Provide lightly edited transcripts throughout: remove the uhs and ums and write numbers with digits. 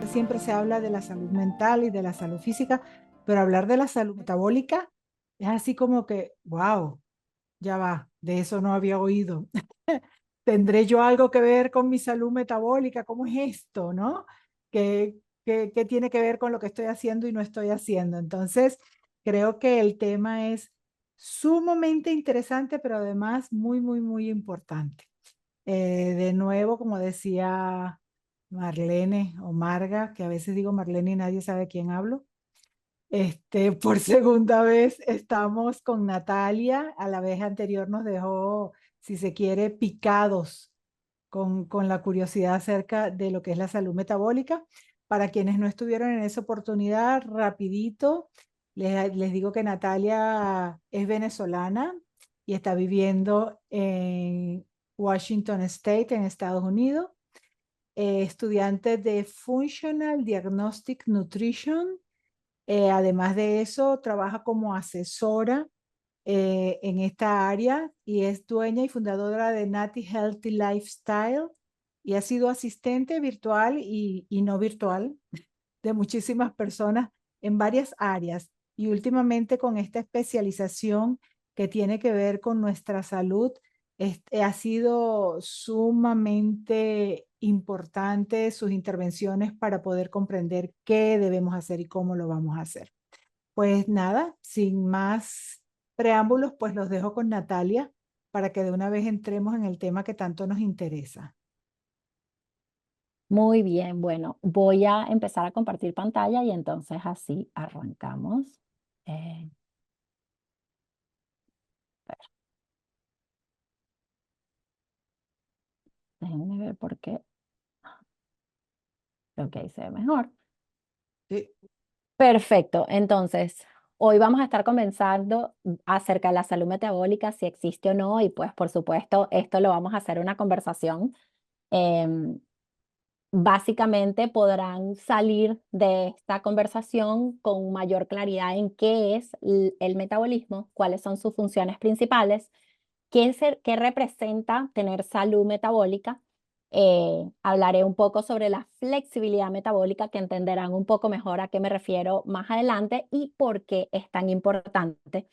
siempre se habla de la salud mental y de la salud física, pero hablar de la salud metabólica es así como que, wow, ya va, de eso no había oído. ¿Tendré yo algo que ver con mi salud metabólica? ¿Cómo es esto, no? ¿Qué, qué tiene que ver con lo que estoy haciendo y no estoy haciendo? Entonces, creo que el tema es sumamente interesante, pero además muy, muy, muy importante. De nuevo, como decía Marlene o Marga, que a veces digo Marlene y nadie sabe de quién hablo. Por segunda vez estamos con Natalia. A la vez anterior nos dejó, si se quiere, picados con la curiosidad acerca de lo que es la salud metabólica. Para quienes no estuvieron en esa oportunidad, rapidito, les digo que Natalia es venezolana y está viviendo en Washington State, en Estados Unidos, estudiante de Functional Diagnostic Nutrition. Además de eso, trabaja como asesora en esta área y es dueña y fundadora de Nati Healthy Lifestyle y ha sido asistente virtual y no virtual de muchísimas personas en varias áreas y últimamente con esta especialización que tiene que ver con nuestra salud, ha sido sumamente importante sus intervenciones para poder comprender qué debemos hacer y cómo lo vamos a hacer. Pues nada, sin más preámbulos, pues los dejo con Natalia para que de una vez entremos en el tema que tanto nos interesa. Muy bien, bueno, voy a empezar a compartir pantalla y entonces así arrancamos. Eh, Déjenme ver por qué. Ok, se ve mejor. Sí. Perfecto, entonces hoy vamos a estar conversando acerca de la salud metabólica, si existe o no, y pues por supuesto esto lo vamos a hacer una conversación. Em, Básicamente podrán salir de esta conversación con mayor claridad en qué es el metabolismo, cuáles son sus funciones principales, qué representa tener salud metabólica. Hablaré un poco sobre la flexibilidad metabólica, que entenderán un poco mejor a qué me refiero más adelante y por qué es tan importante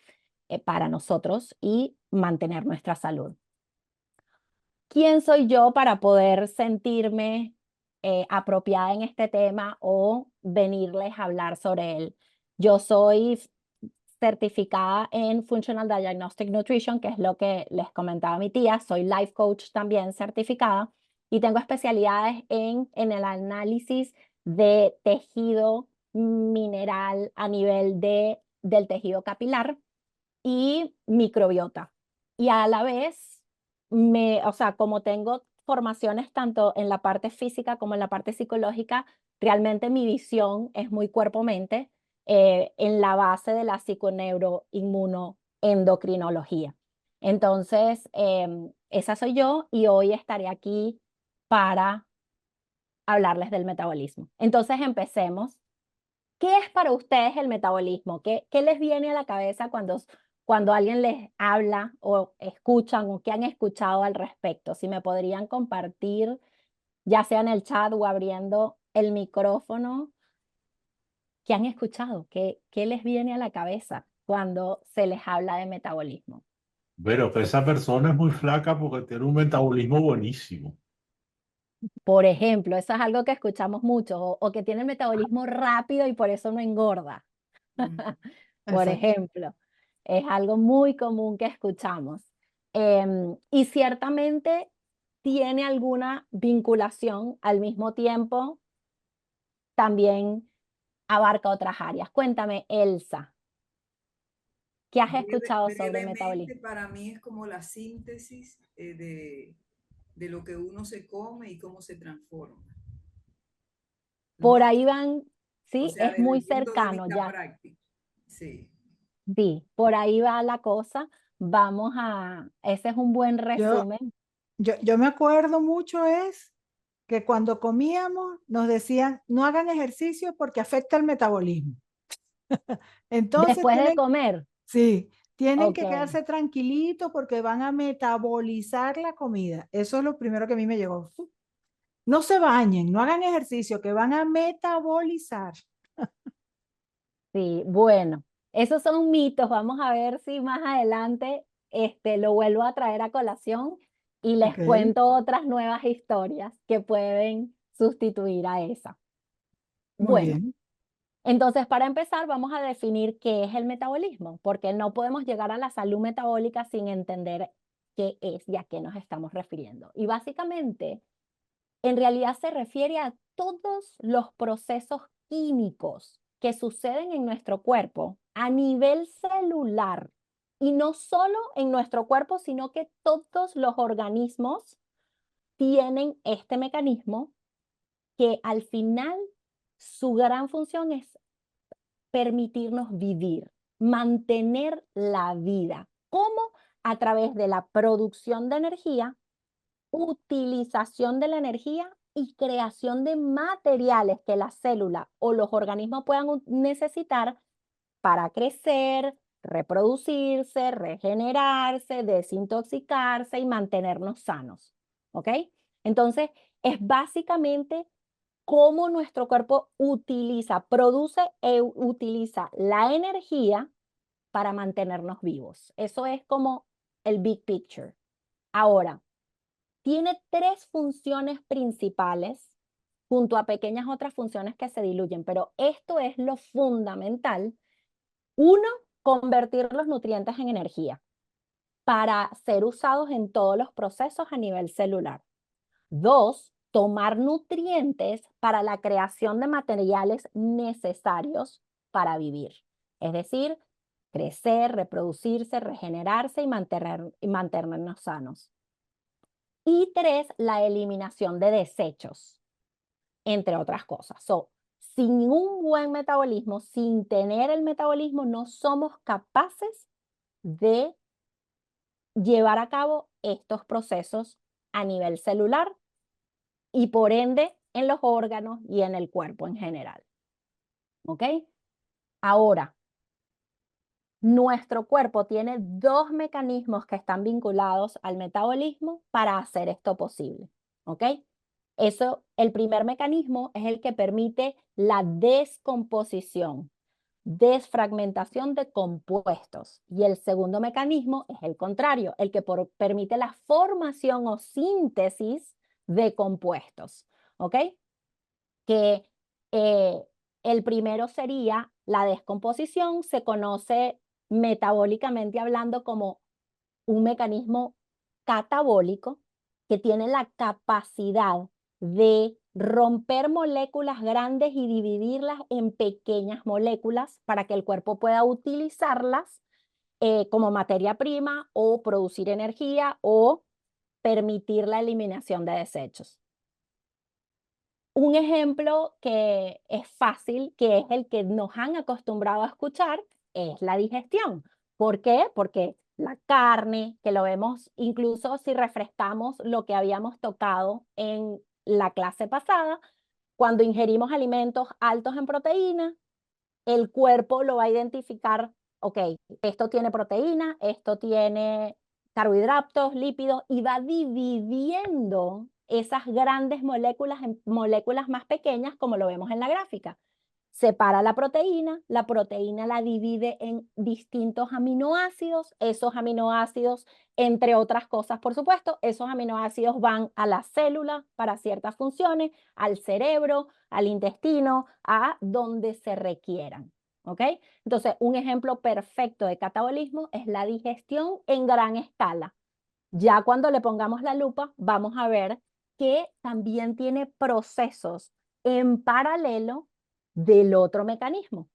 para nosotros y mantener nuestra salud. ¿Quién soy yo para poder sentirme apropiada en este tema o venirles a hablar sobre él? Yo soy certificada en Functional Diagnostic Nutrition, que es lo que les comentaba mi tía. Soy life coach también certificada y tengo especialidades en el análisis de tejido mineral a nivel del tejido capilar y microbiota. Y a la vez, o sea, como tengo formaciones tanto en la parte física como en la parte psicológica, realmente mi visión es muy cuerpo-mente en la base de la psiconeuroinmunoendocrinología. Entonces, esa soy yo y hoy estaré aquí para hablarles del metabolismo. Entonces, empecemos. ¿Qué es para ustedes el metabolismo? ¿Qué les viene a la cabeza cuando alguien les habla o escuchan o qué han escuchado al respecto? Si me podrían compartir, ya sea en el chat o abriendo el micrófono, ¿qué han escuchado? ¿Qué les viene a la cabeza cuando se les habla de metabolismo? Pero que esa persona es muy flaca porque tiene un metabolismo buenísimo. Por ejemplo, eso es algo que escuchamos mucho, o que tiene el metabolismo rápido y por eso no engorda. Mm, Por exacto. ejemplo, es algo muy común que escuchamos. Y ciertamente tiene alguna vinculación, al mismo tiempo también abarca otras áreas. Cuéntame, Elsa, ¿qué has escuchado sobre Brevemente, metabolismo? para mí es como la síntesis de lo que uno se come y cómo se transforma, Por ¿no? ahí van, O sí, sea, es desde muy el punto de cercano vista ya. práctico. Sí. Sí, por ahí va la cosa. Ese es un buen Yo, resumen. yo me acuerdo mucho es que cuando comíamos nos decían, no hagan ejercicio porque afecta el metabolismo. Entonces Después de tienen, comer, sí, tienen ok. que quedarse tranquilitos porque van a metabolizar la comida. Eso es lo primero que a mí me llegó. No se bañen, no hagan ejercicio, que van a metabolizar. Sí, bueno, esos son mitos. Vamos a ver si más adelante lo vuelvo a traer a colación y les Ok, cuento otras nuevas historias que pueden sustituir a esa. muy Bueno, bien. entonces para empezar vamos a definir qué es el metabolismo, porque no podemos llegar a la salud metabólica sin entender qué es y a qué nos estamos refiriendo. Y básicamente, en realidad se refiere a todos los procesos químicos que suceden en nuestro cuerpo a nivel celular. Y no solo en nuestro cuerpo, sino que todos los organismos tienen este mecanismo que al final su gran función es permitirnos vivir, mantener la vida. ¿Cómo? A través de la producción de energía, utilización de la energía y creación de materiales que la célula o los organismos puedan necesitar para crecer, reproducirse, regenerarse, desintoxicarse y mantenernos sanos. ¿Ok? Entonces, es básicamente cómo nuestro cuerpo utiliza, produce e utiliza la energía para mantenernos vivos. Eso es como el big picture. Ahora, tiene tres funciones principales junto a pequeñas otras funciones que se diluyen, pero esto es lo fundamental. Uno, convertir los nutrientes en energía para ser usados en todos los procesos a nivel celular. Dos, tomar nutrientes para la creación de materiales necesarios para vivir. Es decir, crecer, reproducirse, regenerarse y mantenernos sanos. Y tres, la eliminación de desechos, entre otras cosas. Sin un buen metabolismo, sin tener el metabolismo, no somos capaces de llevar a cabo estos procesos a nivel celular y por ende en los órganos y en el cuerpo en general. ¿Ok? Ahora, nuestro cuerpo tiene dos mecanismos que están vinculados al metabolismo para hacer esto posible. ¿Ok? El primer mecanismo es el que permite la descomposición, desfragmentación de compuestos. Y el segundo mecanismo es el contrario, el que permite la formación o síntesis de compuestos. ¿Ok? Que el primero sería la descomposición, se conoce metabólicamente hablando como un mecanismo catabólico que tiene la capacidad de romper moléculas grandes y dividirlas en pequeñas moléculas para que el cuerpo pueda utilizarlas como materia prima o producir energía o permitir la eliminación de desechos. Un ejemplo que es fácil, que es el que nos han acostumbrado a escuchar, es la digestión. ¿Por qué? Porque la carne, que lo vemos incluso si refrescamos lo que habíamos tocado en la clase pasada, cuando ingerimos alimentos altos en proteína, el cuerpo lo va a identificar, ok, esto tiene proteína, esto tiene carbohidratos, lípidos, y va dividiendo esas grandes moléculas en moléculas más pequeñas, como lo vemos en la gráfica. Separa la proteína la divide en distintos aminoácidos, esos aminoácidos, entre otras cosas, por supuesto, esos aminoácidos van a la célula para ciertas funciones, al cerebro, al intestino, a donde se requieran. ¿Ok? Entonces, un ejemplo perfecto de catabolismo es la digestión en gran escala. Ya cuando le pongamos la lupa, vamos a ver que también tiene procesos en paralelo del otro mecanismo,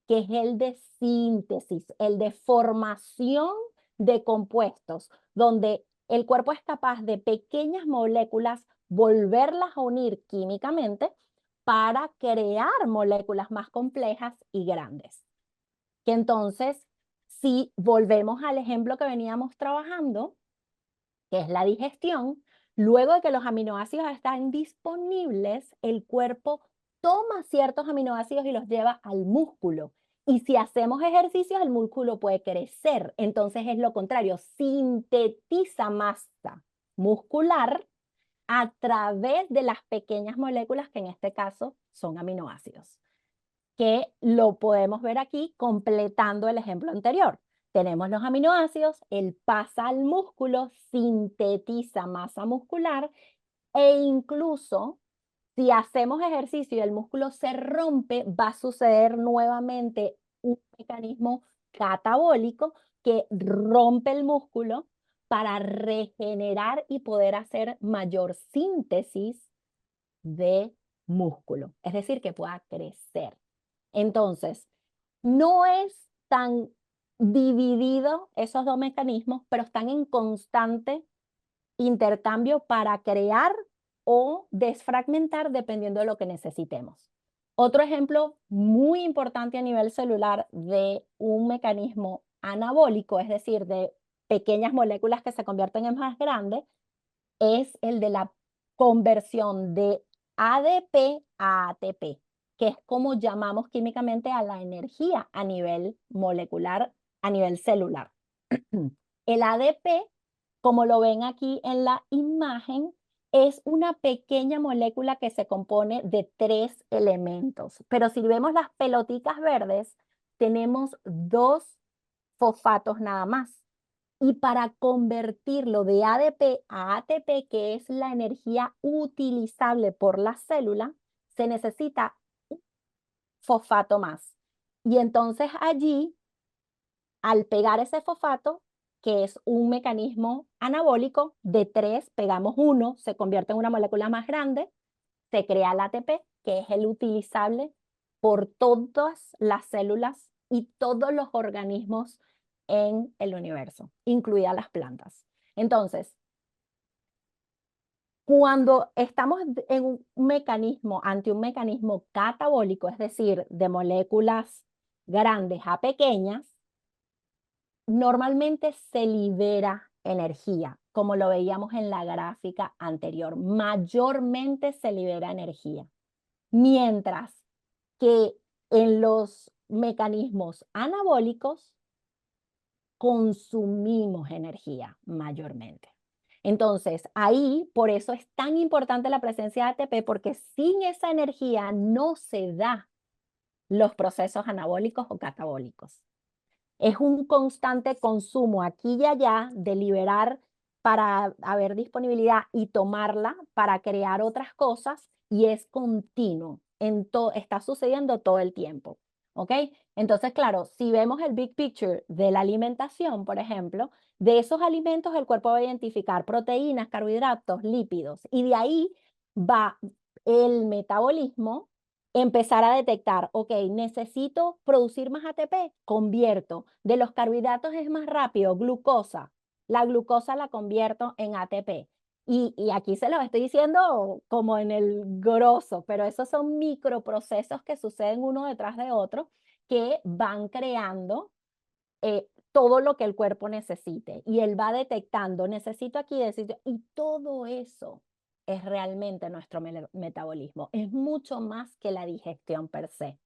que es el de síntesis, el de formación de compuestos, donde el cuerpo es capaz de pequeñas moléculas volverlas a unir químicamente para crear moléculas más complejas y grandes. Que entonces, si volvemos al ejemplo que veníamos trabajando, que es la digestión, luego de que los aminoácidos están disponibles, el cuerpo toma ciertos aminoácidos y los lleva al músculo. Y si hacemos ejercicios, el músculo puede crecer. Entonces es lo contrario, sintetiza masa muscular a través de las pequeñas moléculas que en este caso son aminoácidos, que lo podemos ver aquí completando el ejemplo anterior. Tenemos los aminoácidos, él pasa al músculo, sintetiza masa muscular e incluso si hacemos ejercicio y el músculo se rompe, va a suceder nuevamente un mecanismo catabólico que rompe el músculo para regenerar y poder hacer mayor síntesis de músculo, es decir, que pueda crecer. Entonces, no es tan dividido esos dos mecanismos, pero están en constante intercambio para crear o desfragmentar dependiendo de lo que necesitemos. Otro ejemplo muy importante a nivel celular de un mecanismo anabólico, es decir, de pequeñas moléculas que se convierten en más grandes, es el de la conversión de ADP a ATP, que es como llamamos químicamente a la energía a nivel molecular, a nivel celular. El ADP, como lo ven aquí en la imagen, es una pequeña molécula que se compone de 3 elementos. Pero si vemos las pelotitas verdes, tenemos 2 fosfatos nada más. Y para convertirlo de ADP a ATP, que es la energía utilizable por la célula, se necesita un fosfato más. Y entonces allí, al pegar ese fosfato, que es un mecanismo anabólico, de 3 pegamos 1, se convierte en una molécula más grande, se crea el ATP, que es el utilizable por todas las células y todos los organismos en el universo, incluidas las plantas. Entonces, cuando estamos en un mecanismo, ante un mecanismo catabólico, es decir, de moléculas grandes a pequeñas, normalmente se libera energía, como lo veíamos en la gráfica anterior. Mayormente se libera energía. Mientras que en los mecanismos anabólicos consumimos energía mayormente. Entonces, ahí, por eso es tan importante la presencia de ATP, porque sin esa energía no se da los procesos anabólicos o catabólicos. Es un constante consumo aquí y allá de liberar para haber disponibilidad y tomarla para crear otras cosas y es continuo, está sucediendo todo el tiempo, ¿ok? Entonces, claro, si vemos el big picture de la alimentación, por ejemplo, de esos alimentos el cuerpo va a identificar proteínas, carbohidratos, lípidos y de ahí va el metabolismo empezar a detectar, ok, necesito producir más ATP, convierto. De los carbohidratos es más rápido, glucosa. La glucosa la convierto en ATP. Y aquí se lo estoy diciendo como en el grosso, pero esos son microprocesos que suceden uno detrás de otro que van creando todo lo que el cuerpo necesite. Y él va detectando, necesito aquí, necesito, y todo eso es realmente nuestro metabolismo. Es mucho más que la digestión per se.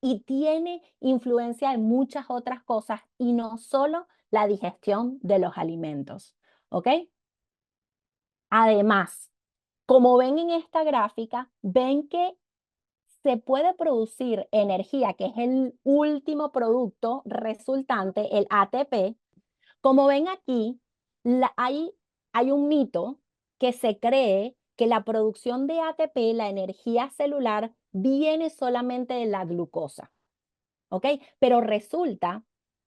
Y tiene influencia en muchas otras cosas y no solo la digestión de los alimentos. ¿Ok? Además, como ven en esta gráfica, ven que se puede producir energía, que es el último producto resultante, el ATP. Como ven aquí, hay un mito que se cree que la producción de ATP, la energía celular, viene solamente de la glucosa, ¿ok? Pero resulta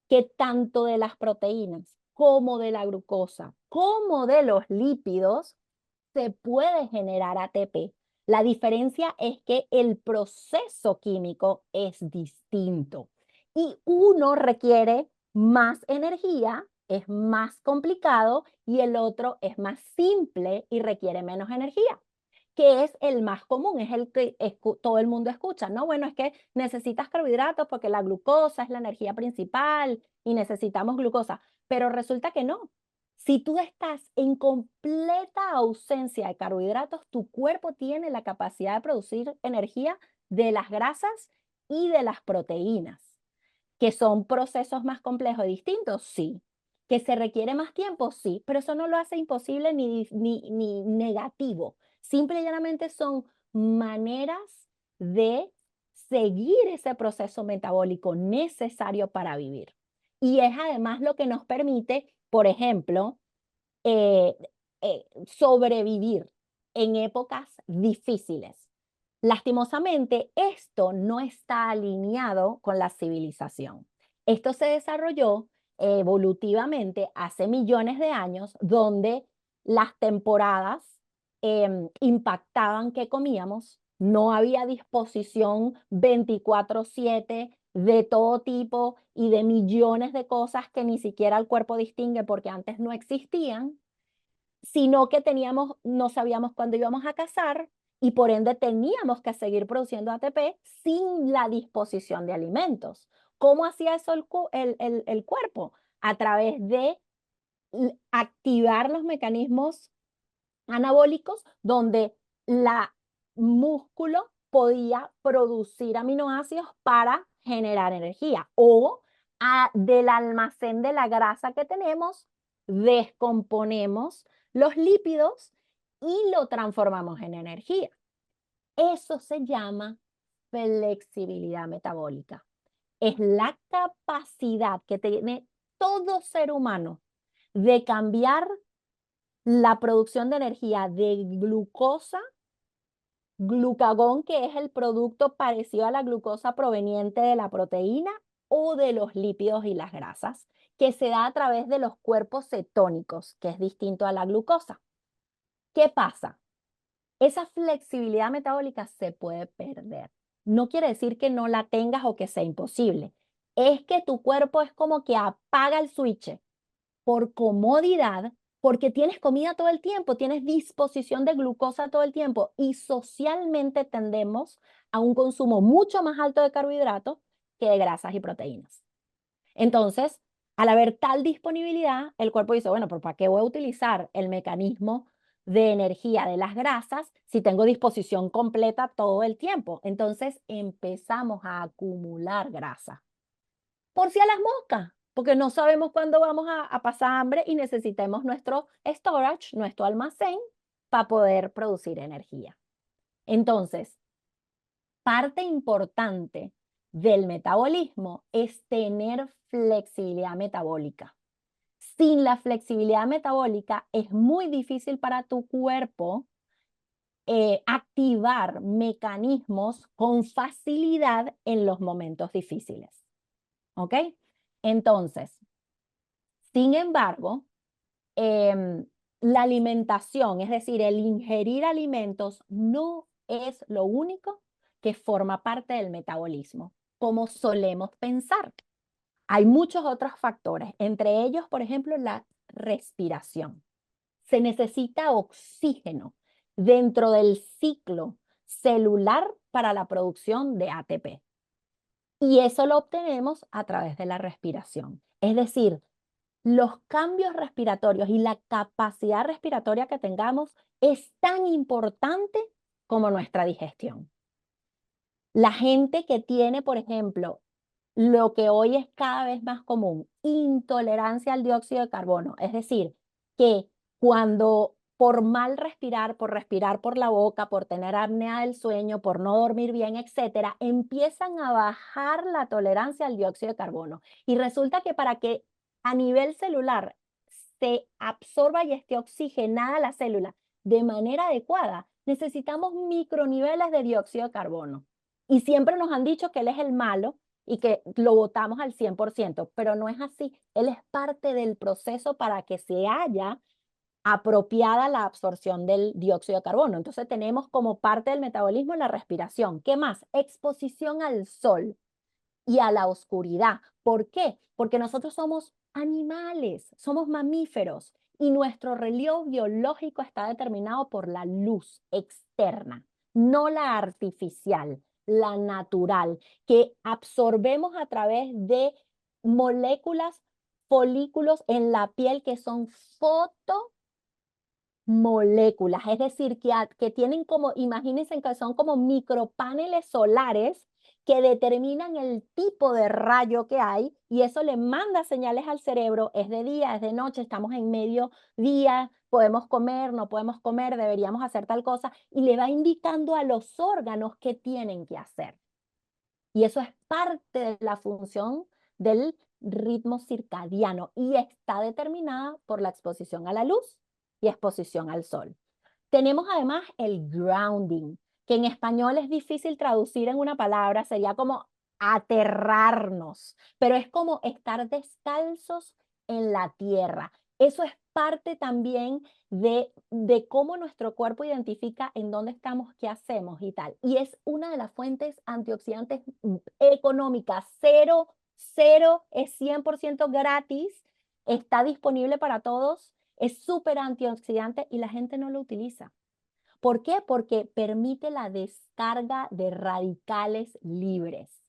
que tanto de las proteínas como de la glucosa, como de los lípidos, se puede generar ATP. La diferencia es que el proceso químico es distinto y uno requiere más energía, es más complicado y el otro es más simple y requiere menos energía, que es el más común, es el que todo el mundo escucha, ¿no? Bueno, es que necesitas carbohidratos porque la glucosa es la energía principal y necesitamos glucosa, pero resulta que no. Si tú estás en completa ausencia de carbohidratos, tu cuerpo tiene la capacidad de producir energía de las grasas y de las proteínas, que son procesos más complejos y distintos, sí. Que se requiere más tiempo, sí, pero eso no lo hace imposible ni negativo. Simple y llanamente son maneras de seguir ese proceso metabólico necesario para vivir. Y es además lo que nos permite, por ejemplo, sobrevivir en épocas difíciles. Lastimosamente, esto no está alineado con la civilización. Esto se desarrolló evolutivamente hace millones de años, donde las temporadas impactaban qué comíamos. No había disposición 24/7 de todo tipo y de millones de cosas que ni siquiera el cuerpo distingue porque antes no existían, sino que no sabíamos cuándo íbamos a cazar y por ende teníamos que seguir produciendo ATP sin la disposición de alimentos. ¿Cómo hacía eso el cuerpo? A través de activar los mecanismos anabólicos donde la músculo podía producir aminoácidos para generar energía o del almacén de la grasa que tenemos, descomponemos los lípidos y lo transformamos en energía. Eso se llama flexibilidad metabólica. Es la capacidad que tiene todo ser humano de cambiar la producción de energía de glucosa, glucagón, que es el producto parecido a la glucosa proveniente de la proteína o de los lípidos y las grasas, que se da a través de los cuerpos cetónicos, que es distinto a la glucosa. ¿Qué pasa? Esa flexibilidad metabólica se puede perder. No quiere decir que no la tengas o que sea imposible. Es que tu cuerpo es como que apaga el switch por comodidad, porque tienes comida todo el tiempo, tienes disposición de glucosa todo el tiempo y socialmente tendemos a un consumo mucho más alto de carbohidratos que de grasas y proteínas. Entonces, al haber tal disponibilidad, el cuerpo dice, bueno, ¿pero para qué voy a utilizar el mecanismo de energía de las grasas si tengo disposición completa todo el tiempo? Entonces empezamos a acumular grasa. Por si a las moscas, porque no sabemos cuándo vamos a pasar hambre y necesitamos nuestro storage, nuestro almacén, para poder producir energía. Entonces, parte importante del metabolismo es tener flexibilidad metabólica. Sin la flexibilidad metabólica es muy difícil para tu cuerpo activar mecanismos con facilidad en los momentos difíciles. ¿Ok? Entonces, sin embargo, la alimentación, es decir, el ingerir alimentos, no es lo único que forma parte del metabolismo, como solemos pensar. Hay muchos otros factores, entre ellos, por ejemplo, la respiración. Se necesita oxígeno dentro del ciclo celular para la producción de ATP. Y eso lo obtenemos a través de la respiración. Es decir, los cambios respiratorios y la capacidad respiratoria que tengamos es tan importante como nuestra digestión. La gente que tiene, por ejemplo, lo que hoy es cada vez más común, intolerancia al dióxido de carbono, es decir, que cuando por mal respirar, por respirar por la boca, por tener apnea del sueño, por no dormir bien, etcétera, empiezan a bajar la tolerancia al dióxido de carbono. Y resulta que para que a nivel celular se absorba y esté oxigenada la célula de manera adecuada, necesitamos microniveles de dióxido de carbono. Y siempre nos han dicho que él es el malo y que lo botamos al 100%, pero no es así. Él es parte del proceso para que se haya apropiada la absorción del dióxido de carbono. Entonces tenemos como parte del metabolismo la respiración. ¿Qué más? Exposición al sol y a la oscuridad. ¿Por qué? Porque nosotros somos animales, somos mamíferos y nuestro reloj biológico está determinado por la luz externa, no la artificial, la natural, que absorbemos a través de moléculas, folículos en la piel que son fotomoléculas, es decir, que tienen como, imagínense que son como micropaneles solares que determinan el tipo de rayo que hay y eso le manda señales al cerebro, es de día, es de noche, estamos en mediodía, podemos comer, no podemos comer, deberíamos hacer tal cosa, y le va indicando a los órganos qué tienen que hacer. Y eso es parte de la función del ritmo circadiano y está determinada por la exposición a la luz y exposición al sol. Tenemos además el grounding, que en español es difícil traducir en una palabra, sería como aterrarnos, pero es como estar descalzos en la tierra. Eso es parte también de cómo nuestro cuerpo identifica en dónde estamos, qué hacemos y tal. Y es una de las fuentes antioxidantes económicas, cero, es 100% gratis, está disponible para todos, es súper antioxidante y la gente no lo utiliza. ¿Por qué? Porque permite la descarga de radicales libres,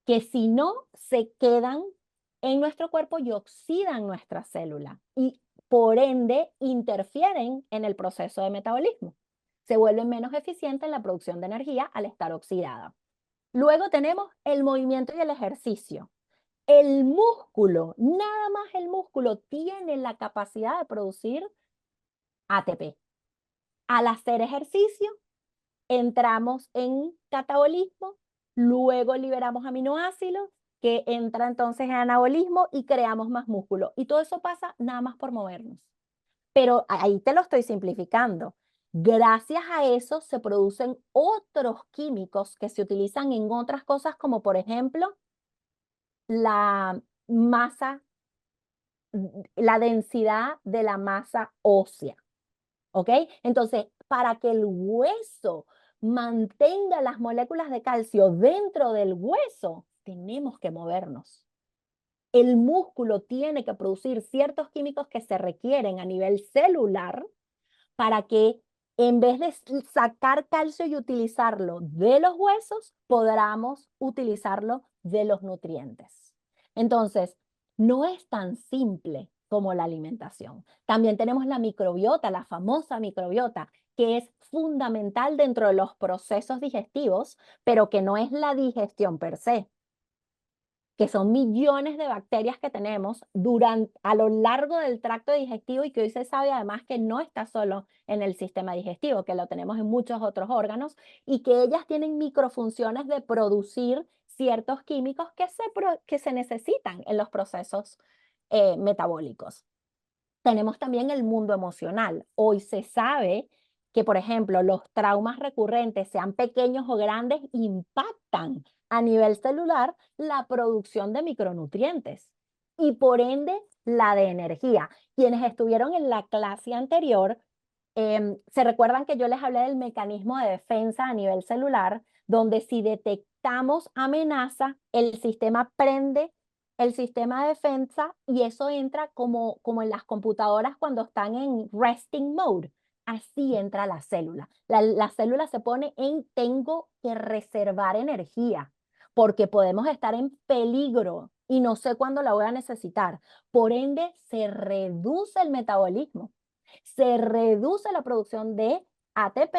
que si no se quedan en nuestro cuerpo y oxidan nuestra célula y por ende interfieren en el proceso de metabolismo. Se vuelven menos eficientes en la producción de energía al estar oxidada. Luego tenemos el movimiento y el ejercicio. El músculo, nada más el músculo, tiene la capacidad de producir ATP. Al hacer ejercicio, entramos en catabolismo, luego liberamos aminoácidos, que entra entonces en anabolismo y creamos más músculo. Y todo eso pasa nada más por movernos. Pero ahí te lo estoy simplificando. Gracias a eso se producen otros químicos que se utilizan en otras cosas, como por ejemplo la masa, la densidad de la masa ósea. ¿Ok? Entonces, para que el hueso mantenga las moléculas de calcio dentro del hueso, tenemos que movernos. El músculo tiene que producir ciertos químicos que se requieren a nivel celular para que en vez de sacar calcio y utilizarlo de los huesos, podamos utilizarlo de los nutrientes. Entonces, no es tan simple como la alimentación. También tenemos la microbiota, la famosa microbiota, que es fundamental dentro de los procesos digestivos, pero que no es la digestión per se, que son millones de bacterias que tenemos a lo largo del tracto digestivo y que hoy se sabe además que no está solo en el sistema digestivo, que lo tenemos en muchos otros órganos y que ellas tienen microfunciones de producir ciertos químicos que se necesitan en los procesos metabólicos. Tenemos también el mundo emocional. Hoy se sabe que, por ejemplo, los traumas recurrentes, sean pequeños o grandes, impactan a nivel celular la producción de micronutrientes y por ende la de energía. Quienes estuvieron en la clase anterior, se recuerdan que yo les hablé del mecanismo de defensa a nivel celular, donde si detectamos amenaza, el sistema prende el sistema de defensa y eso entra como en las computadoras cuando están en resting mode. Así entra la célula. La célula se pone en tengo que reservar energía porque podemos estar en peligro y no sé cuándo la voy a necesitar. Por ende, se reduce el metabolismo, se reduce la producción de ATP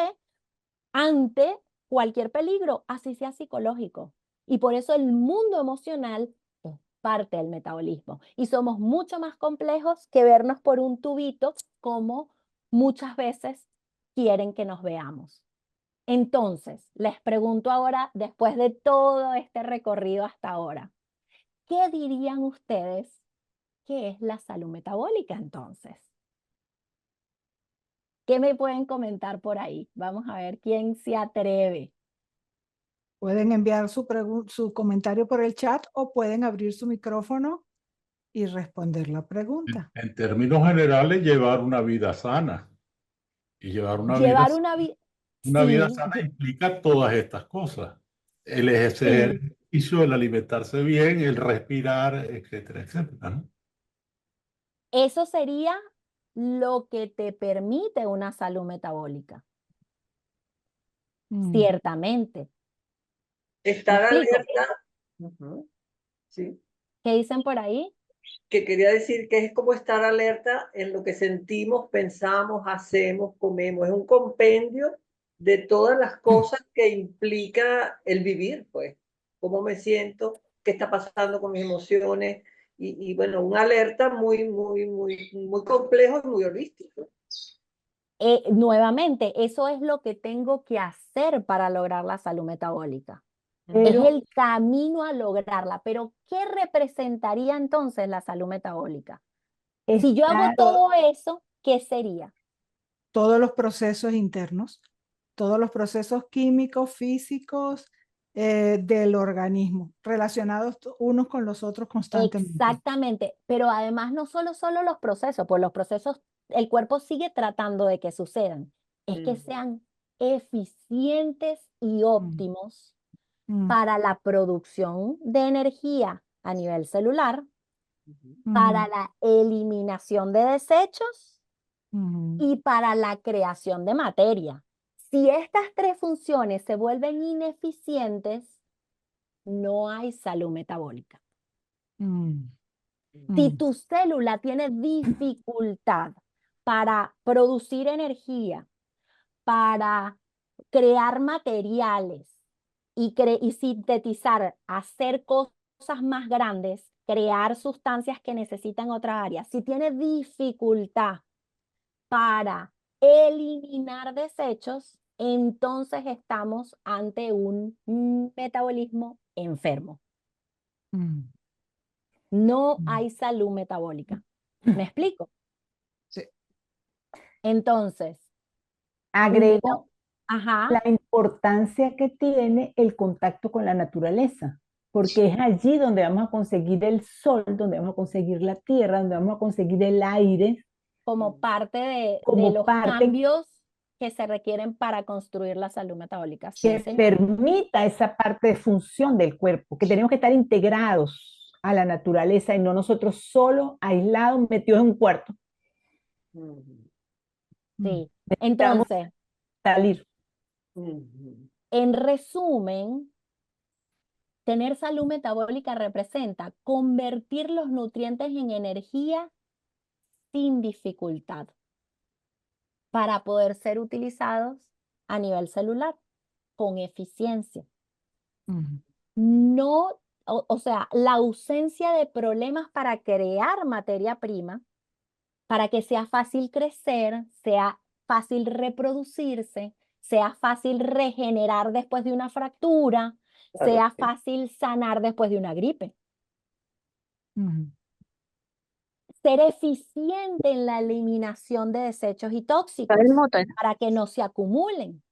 ante cualquier peligro, así sea psicológico. Y por eso el mundo emocional es parte del metabolismo. Y somos mucho más complejos que vernos por un tubito como muchas veces quieren que nos veamos. Entonces, les pregunto ahora, después de todo este recorrido hasta ahora, ¿qué dirían ustedes que es la salud metabólica entonces? ¿Qué me pueden comentar por ahí? Vamos a ver quién se atreve. Pueden enviar su comentario por el chat o pueden abrir su micrófono y responder la pregunta. En términos generales, llevar una vida sana. Y llevar una vida, Llevar una vida, una vida sí, sana implica todas estas cosas. El sí, ejercicio, el alimentarse bien, el respirar, etcétera, etcétera, ¿no? eso sería lo que te permite una salud metabólica, Mm. ciertamente. ¿Me Estar explico? alerta. Ujú, sí. ¿Qué dicen por ahí? Que quería decir que es como estar alerta en lo que sentimos, pensamos, hacemos, comemos. Es un compendio de todas las cosas que implica el vivir, pues. Cómo me siento, qué está pasando con mis emociones. Y bueno, una alerta muy, muy, muy, muy complejo y muy holístico. nuevamente, eso es lo que tengo que hacer para lograr la salud metabólica. Es Pero el camino a lograrla. Pero, ¿qué representaría entonces la salud metabólica? Si yo hago está, todo eso, ¿qué sería? Todos los procesos internos, todos los procesos químicos, físicos del organismo, relacionados unos con los otros constantemente. Exactamente, pero además no solo los procesos, pues los procesos el cuerpo sigue tratando de que sucedan, es que sean eficientes y óptimos Mm, para la producción de energía a nivel celular, mm, para la eliminación de desechos mm, y para la creación de materia. Si estas tres funciones se vuelven ineficientes, no hay salud metabólica. mm, Si mm, tu célula tiene dificultad para producir energía, para crear materiales y sintetizar, hacer cosas más grandes, crear sustancias que necesitan otra área, si tiene dificultad para eliminar desechos, entonces estamos ante un metabolismo enfermo. mm. No Mm. hay salud metabólica. ¿Me explico? Sí. Entonces, agrego ajá, la importancia que tiene el contacto con la naturaleza, porque es allí donde vamos a conseguir el sol, donde vamos a conseguir la tierra, donde vamos a conseguir el aire, como parte de como los parte cambios que se requieren para construir la salud metabólica. Sí, que señor. permita esa parte de función del cuerpo, que tenemos que estar integrados a la naturaleza y no nosotros solos, aislados, metidos en un cuarto. Sí. Necesitamos Entonces, salir. en resumen, tener salud metabólica representa convertir los nutrientes en energía sin dificultad para poder ser utilizados a nivel celular con eficiencia. Mm, No, o sea, la ausencia de problemas para crear materia prima, para que sea fácil crecer, sea fácil reproducirse, sea fácil regenerar después de una fractura, Claro, sea sí. fácil sanar después de una gripe. mm, Ser eficiente en la eliminación de desechos y tóxicos para que no se acumulen.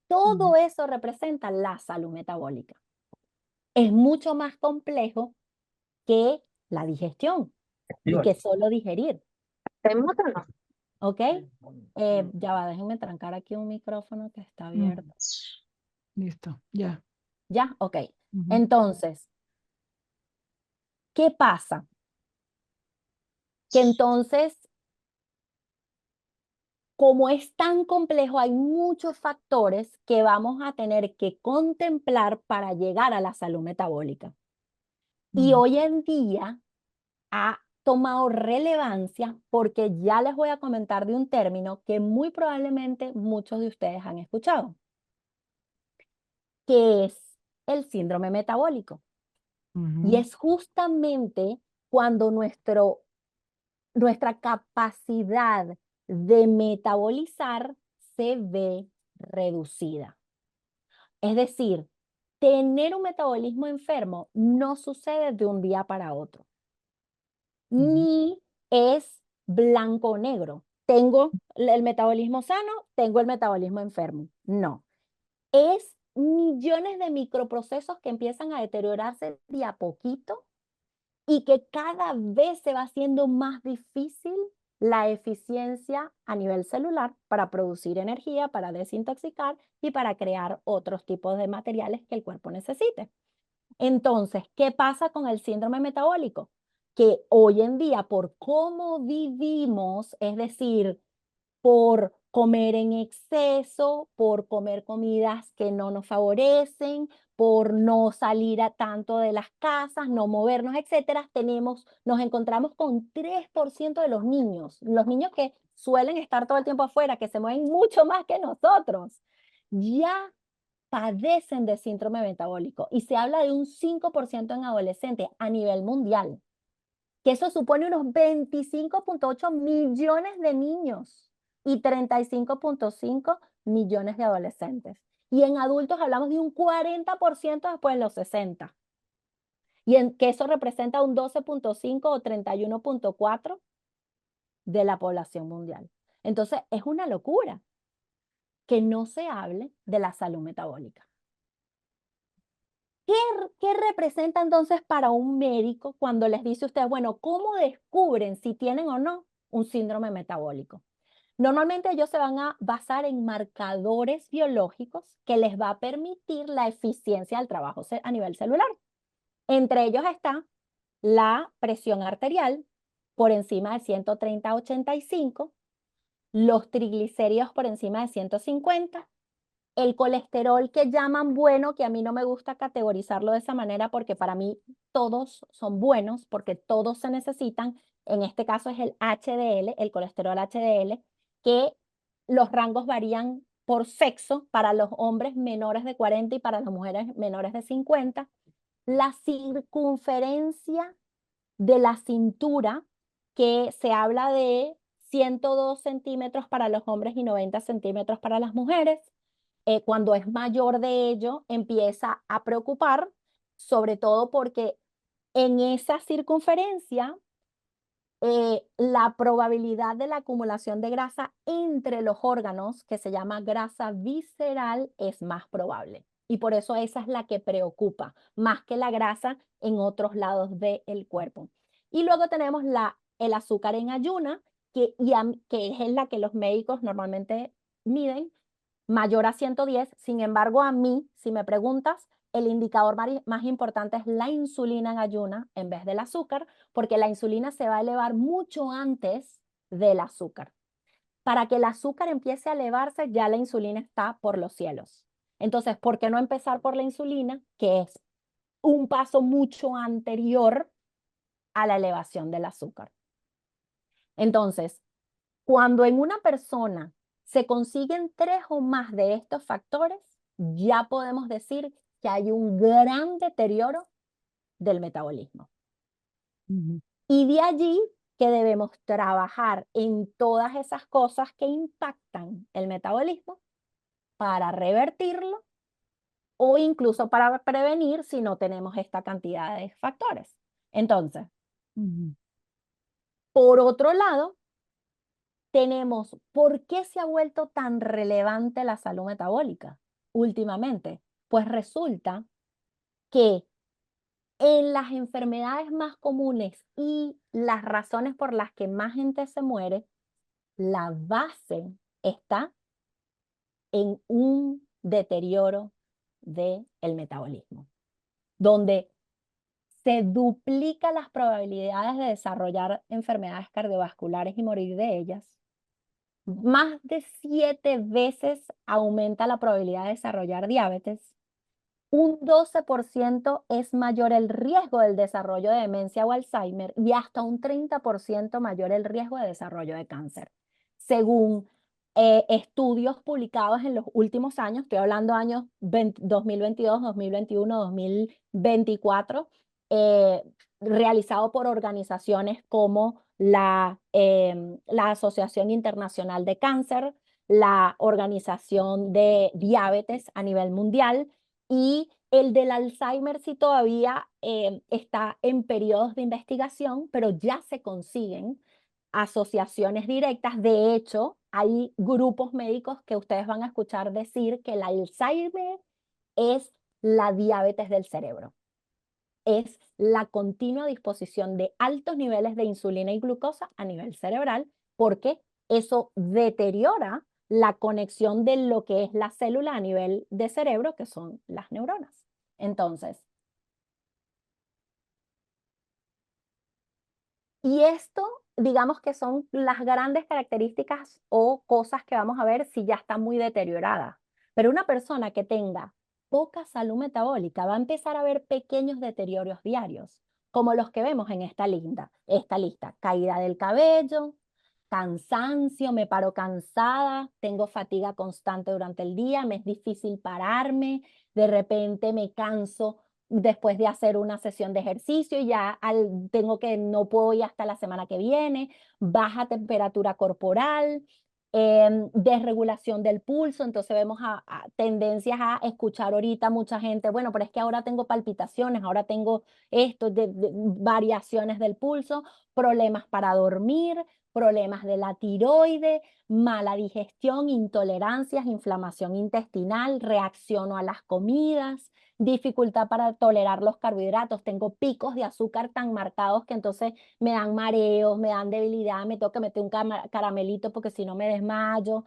Todo eso representa la salud metabólica. Es mucho más complejo que la digestión y que solo digerir. ¿Ok? Ya va, déjenme trancar aquí un micrófono que está abierto. Listo, ya. ¿Ya? Ok. Ujú. Entonces, ¿qué pasa? Que entonces, como es tan complejo, hay muchos factores que vamos a tener que contemplar para llegar a la salud metabólica. Y Mm, hoy en día ha tomado relevancia porque ya les voy a comentar de un término que muy probablemente muchos de ustedes han escuchado, que es el síndrome metabólico. ujú, Y es justamente cuando nuestra capacidad de metabolizar se ve reducida. Es decir, tener un metabolismo enfermo no sucede de un día para otro, ujú, ni es blanco o negro. Tengo el metabolismo sano, tengo el metabolismo enfermo. No, es millones de microprocesos que empiezan a deteriorarse de a poquito y que cada vez se va haciendo más difícil la eficiencia a nivel celular para producir energía, para desintoxicar y para crear otros tipos de materiales que el cuerpo necesite. Entonces, ¿qué pasa con el síndrome metabólico? Que hoy en día, por cómo vivimos, es decir, por comer en exceso, por comer comidas que no nos favorecen, por no salir a tanto de las casas, no movernos, etcétera, nos encontramos con 3% de los niños que suelen estar todo el tiempo afuera, que se mueven mucho más que nosotros, ya padecen de síndrome metabólico y se habla de un 5% en adolescentes a nivel mundial, que eso supone unos 25.8 millones de niños y 35.5 millones de adolescentes. Y en adultos hablamos de un 40% después de los 60. Y en que eso representa un 12.5 o 31.4 de la población mundial. Entonces, es una locura que no se hable de la salud metabólica. ¿Qué representa entonces para un médico cuando les dice a ustedes, bueno, ¿cómo descubren si tienen o no un síndrome metabólico? Normalmente ellos se van a basar en marcadores biológicos que les va a permitir la eficiencia del trabajo a nivel celular. Entre ellos está la presión arterial por encima de 130/85, los triglicéridos por encima de 150, el colesterol que llaman bueno, que a mí no me gusta categorizarlo de esa manera porque para mí todos son buenos, porque todos se necesitan. En este caso es el HDL, el colesterol HDL, que los rangos varían por sexo para los hombres menores de 40 y para las mujeres menores de 50. La circunferencia de la cintura, que se habla de 102 centímetros para los hombres y 90 centímetros para las mujeres. Cuando es mayor de ello, empieza a preocupar, sobre todo porque en esa circunferencia la probabilidad de la acumulación de grasa entre los órganos, que se llama grasa visceral, es más probable. Y por eso esa es la que preocupa, más que la grasa en otros lados del cuerpo. Y luego tenemos el azúcar en ayuna, que es la que los médicos normalmente miden, mayor a 110. Sin embargo, a mí, si me preguntas, el indicador más importante es la insulina en ayuna en vez del azúcar, porque la insulina se va a elevar mucho antes del azúcar. Para que el azúcar empiece a elevarse, ya la insulina está por los cielos. Entonces, ¿por qué no empezar por la insulina, que es un paso mucho anterior a la elevación del azúcar? Entonces, cuando en una persona se consiguen 3 o más de estos factores, ya podemos decir que hay un gran deterioro del metabolismo. Y de allí que debemos trabajar en todas esas cosas que impactan el metabolismo para revertirlo o incluso para prevenir si no tenemos esta cantidad de factores. Entonces, por otro lado, tenemos por qué se ha vuelto tan relevante la salud metabólica últimamente. Pues resulta que en las enfermedades más comunes y las razones por las que más gente se muere, la base está en un deterioro del metabolismo, donde se duplica las probabilidades de desarrollar enfermedades cardiovasculares y morir de ellas. Más de 7 veces aumenta la probabilidad de desarrollar diabetes. Un 12% es mayor el riesgo del desarrollo de demencia o Alzheimer y hasta un 30% mayor el riesgo de desarrollo de cáncer. Según estudios publicados en los últimos años, estoy hablando años 2022, 2021, 2024, realizado por organizaciones como la Asociación Internacional de Cáncer, la Organización de Diabetes a nivel mundial, y el del Alzheimer sí todavía está en periodos de investigación, pero ya se consiguen asociaciones directas. De hecho, hay grupos médicos que ustedes van a escuchar decir que el Alzheimer es la diabetes del cerebro. Es la continua disposición de altos niveles de insulina y glucosa a nivel cerebral, porque eso deteriora la conexión de lo que es la célula a nivel de cerebro, que son las neuronas. Entonces, y esto, digamos que son las grandes características o cosas que vamos a ver si ya está muy deteriorada. Pero una persona que tenga poca salud metabólica va a empezar a ver pequeños deterioros diarios, como los que vemos en esta lista. Caída del cabello, cansancio, me paro cansada, tengo fatiga constante durante el día, me es difícil pararme, de repente me canso después de hacer una sesión de ejercicio y ya no puedo ir hasta la semana que viene, baja temperatura corporal, desregulación del pulso, entonces vemos tendencias a escuchar ahorita mucha gente, bueno, pero es que ahora tengo palpitaciones, ahora tengo esto, variaciones del pulso, problemas para dormir, problemas de la tiroide, mala digestión, intolerancias, inflamación intestinal, reacciono a las comidas, dificultad para tolerar los carbohidratos, tengo picos de azúcar tan marcados que entonces me dan mareos, me dan debilidad, me tengo que meter un caramelito porque si no me desmayo,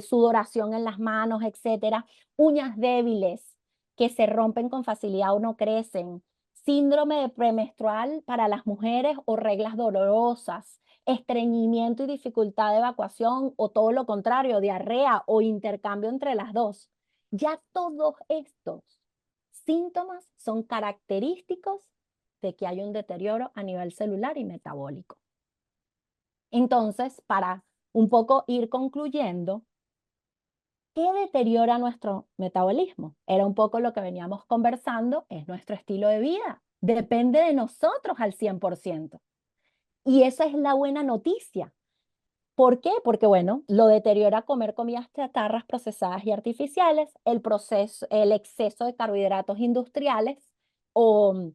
sudoración en las manos, etcétera, uñas débiles que se rompen con facilidad o no crecen, síndrome de premenstrual para las mujeres o reglas dolorosas, estreñimiento y dificultad de evacuación o todo lo contrario, diarrea o intercambio entre las dos. Ya todos estos síntomas son característicos de que hay un deterioro a nivel celular y metabólico. Entonces, para un poco ir concluyendo, ¿qué deteriora nuestro metabolismo? Era un poco lo que veníamos conversando, es nuestro estilo de vida. Depende de nosotros al 100%. Y esa es la buena noticia. ¿Por qué? Porque, bueno, lo deteriora comer comidas chatarras procesadas y artificiales, el exceso de carbohidratos industriales o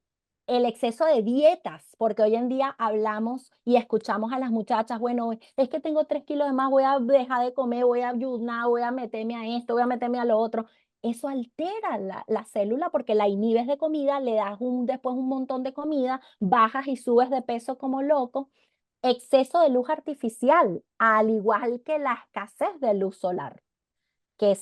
el exceso de dietas, porque hoy en día hablamos y escuchamos a las muchachas, bueno, es que tengo 3 kilos de más, voy a dejar de comer, voy a ayunar, voy a meterme a esto, voy a meterme a lo otro. Eso altera la célula porque la inhibes de comida, le das después un montón de comida, bajas y subes de peso como loco. Exceso de luz artificial, al igual que la escasez de luz solar, que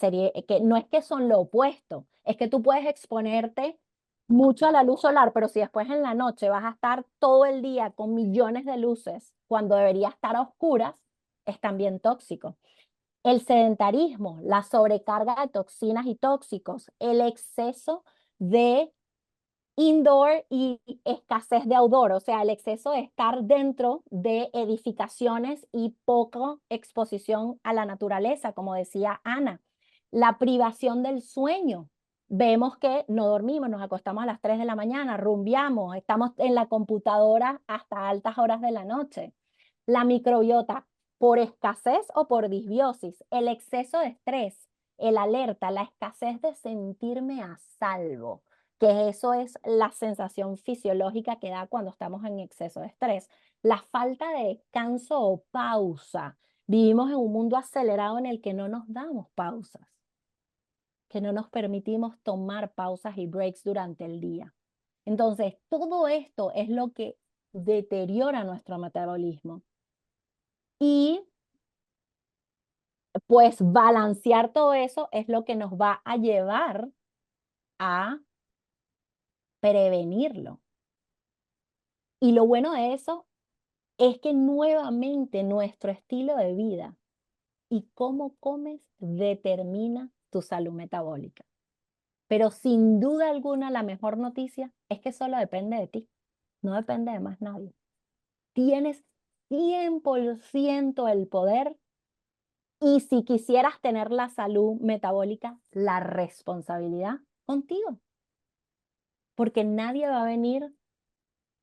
no es que son lo opuesto, es que tú puedes exponerte mucho a la luz solar, pero si después en la noche vas a estar todo el día con millones de luces cuando debería estar a oscuras, es también tóxico. El sedentarismo, la sobrecarga de toxinas y tóxicos, el exceso de indoor y escasez de outdoor, o sea, el exceso de estar dentro de edificaciones y poca exposición a la naturaleza, como decía Ana. La privación del sueño. Vemos que no dormimos, nos acostamos a las 3 de la mañana, rumbeamos, estamos en la computadora hasta altas horas de la noche. La microbiota, por escasez o por disbiosis, el exceso de estrés, el alerta, la escasez de sentirme a salvo, que eso es la sensación fisiológica que da cuando estamos en exceso de estrés. La falta de descanso o pausa. Vivimos en un mundo acelerado en el que no nos damos pausas, que no nos permitimos tomar pausas y breaks durante el día. Entonces, todo esto es lo que deteriora nuestro metabolismo. Y pues balancear todo eso es lo que nos va a llevar a prevenirlo. Y lo bueno de eso es que nuevamente nuestro estilo de vida y cómo comes determina tu salud metabólica. Pero sin duda alguna la mejor noticia es que solo depende de ti, no depende de más nadie. Tienes 100% el poder y si quisieras tener la salud metabólica, la responsabilidad contigo. Porque nadie va a venir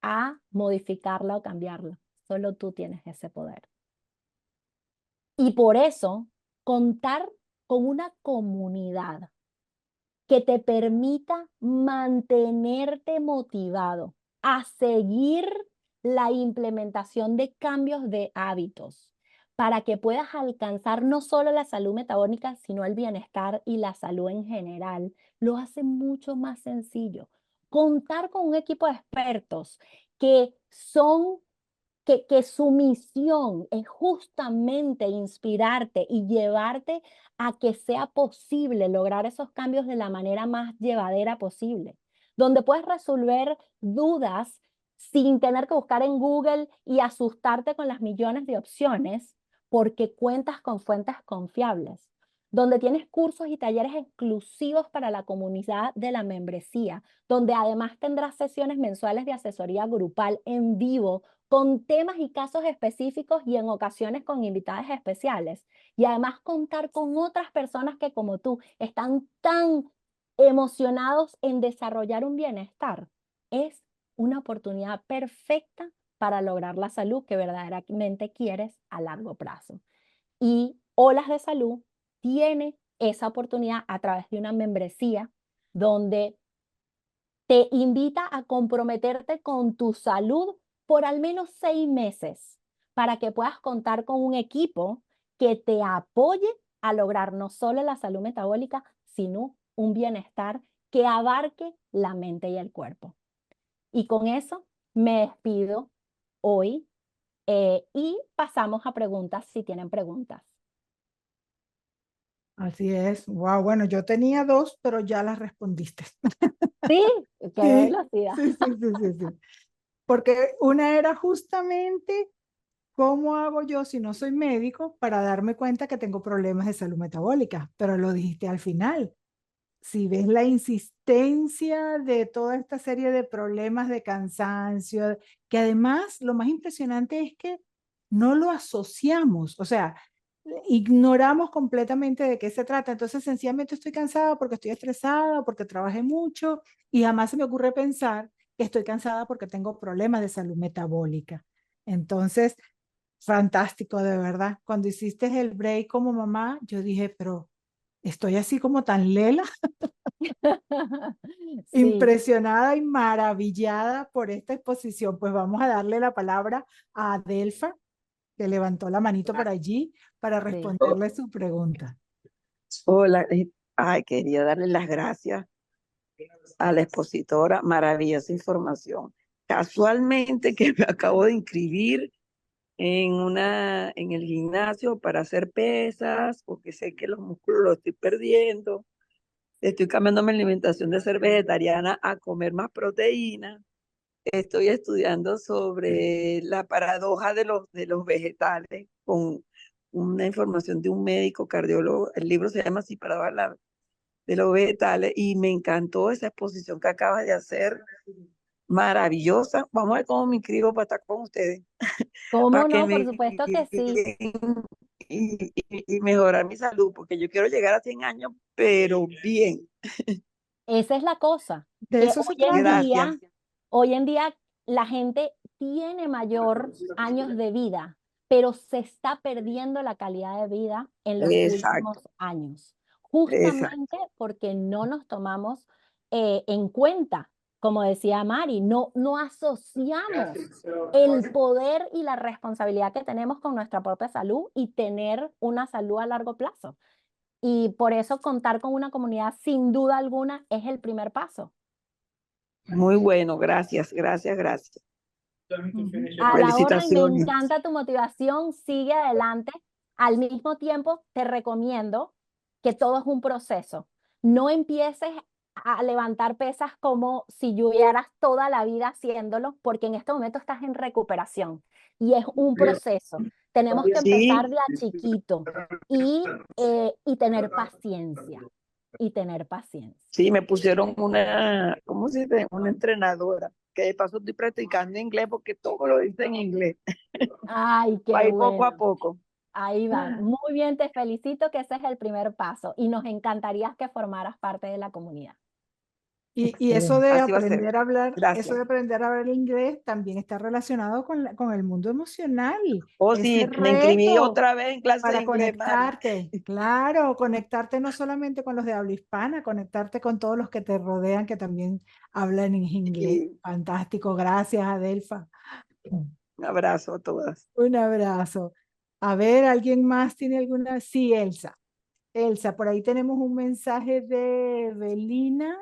a modificarla o cambiarla. Solo tú tienes ese poder. Y por eso, contar con una comunidad que te permita mantenerte motivado a seguir la implementación de cambios de hábitos para que puedas alcanzar no solo la salud metabólica, sino el bienestar y la salud en general, lo hace mucho más sencillo. Contar con un equipo de expertos que su misión es justamente inspirarte y llevarte a que sea posible lograr esos cambios de la manera más llevadera posible, donde puedes resolver dudas sin tener que buscar en Google y asustarte con las millones de opciones, porque cuentas con fuentes confiables, donde tienes cursos y talleres exclusivos para la comunidad de la membresía, donde además tendrás sesiones mensuales de asesoría grupal en vivo con temas y casos específicos y en ocasiones con invitadas especiales. Y además contar con otras personas que como tú están tan emocionados en desarrollar un bienestar. Es una oportunidad perfecta para lograr la salud que verdaderamente quieres a largo plazo. Y Olas de Salud tiene esa oportunidad a través de una membresía donde te invita a comprometerte con tu salud por al menos 6 meses para que puedas contar con un equipo que te apoye a lograr no solo la salud metabólica, sino un bienestar que abarque la mente y el cuerpo. Y con eso me despido hoy y pasamos a preguntas si tienen preguntas. Así es. Wow, bueno, yo tenía dos, pero ya las respondiste. Sí, qué Sí, velocidad. sí. Porque una era justamente cómo hago yo si no soy médico para darme cuenta que tengo problemas de salud metabólica, pero lo dijiste al final. Si ves la insistencia de toda esta serie de problemas de cansancio, que además lo más impresionante es que no lo asociamos, o sea, ignoramos completamente de qué se trata. Entonces, sencillamente estoy cansada porque estoy estresada, porque trabajé mucho y jamás se me ocurre pensar que estoy cansada porque tengo problemas de salud metabólica. Entonces, fantástico, de verdad. Cuando hiciste el break como mamá, yo dije, pero estoy así como tan lela, Sí, impresionada y maravillada por esta exposición. Pues vamos a darle la palabra a Adelfa, que levantó la manito por allí para sí. responderle su pregunta. Hola, ay, quería darle las gracias a la expositora, maravillosa información. Casualmente que me acabo de inscribir en el gimnasio para hacer pesas, porque sé que los músculos los estoy perdiendo. Estoy cambiando mi alimentación de ser vegetariana a comer más proteína. Estoy estudiando sobre la paradoja de los vegetales con una información de un médico cardiólogo. El libro se llama así, Paradoja de los vegetales, y me encantó esa exposición que acabas de hacer, maravillosa. Vamos a ver cómo me inscribo para estar con ustedes, ¿Cómo para que no? Por me supuesto que sí. guíen y mejorar mi salud, porque yo quiero llegar a 100 años, pero bien. Esa es la cosa, De que eso se trata. hoy en día la gente tiene mayor años de vida, pero se está perdiendo la calidad de vida en los últimos Exacto, años, exacto. justamente porque no nos tomamos en cuenta, como decía Mari, no asociamos el poder y la responsabilidad que tenemos con nuestra propia salud y tener una salud a largo plazo. Y por eso contar con una comunidad sin duda alguna es el primer paso. Muy bueno, gracias, gracias, gracias. A la orden, me Felicitaciones. encanta tu motivación, sigue adelante. Al mismo tiempo, te recomiendo que todo es un proceso. No empieces a levantar pesas como si llevaras toda la vida haciéndolo, porque en este momento estás en recuperación y es un proceso. Tenemos que Sí, empezar de a chiquito y tener paciencia. Y tener paciencia. sí, me pusieron una, ¿cómo se dice? Una entrenadora, que de paso estoy practicando inglés porque todo lo dice en inglés. Ay, qué Ahí poco a bueno. poco. Ahí va. Muy bien, te felicito que ese es el primer paso y nos encantaría que formaras parte de la comunidad. Y eso de Así va a ser. aprender a hablar, eso Gracias. de aprender a hablar inglés también está relacionado con el mundo emocional. Oh, Ese sí, me inscribí reto otra vez en clase de para inglés, Mari. conectarte, claro, conectarte no solamente con los de habla hispana, conectarte con todos los que te rodean que también hablan en inglés. Y Fantástico, gracias, Adelfa. un abrazo a todas. Un abrazo. A ver, ¿alguien más tiene alguna? Sí, Elsa. Elsa, por ahí tenemos un mensaje de Evelina.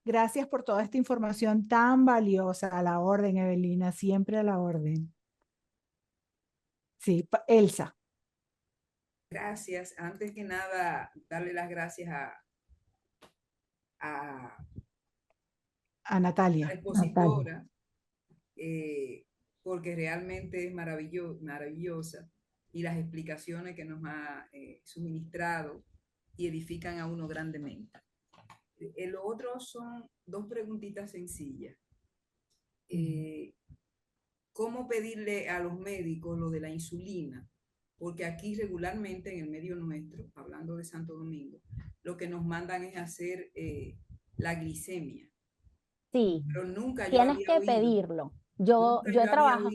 Gracias por toda esta información tan valiosa. A la orden, Evelina, siempre a la orden. Sí, Elsa, Gracias. Antes que nada, darle las gracias a a la Natalia. expositora, porque realmente es maravillosa y las explicaciones que nos ha suministrado y edifican a uno grandemente. Lo otro son dos preguntitas sencillas. ¿Cómo pedirle a los médicos lo de la insulina? Porque aquí regularmente en el medio nuestro, hablando de Santo Domingo, lo que nos mandan es hacer la glicemia. Sí, Pero nunca yo tienes había que oído, pedirlo. Yo he trabajado,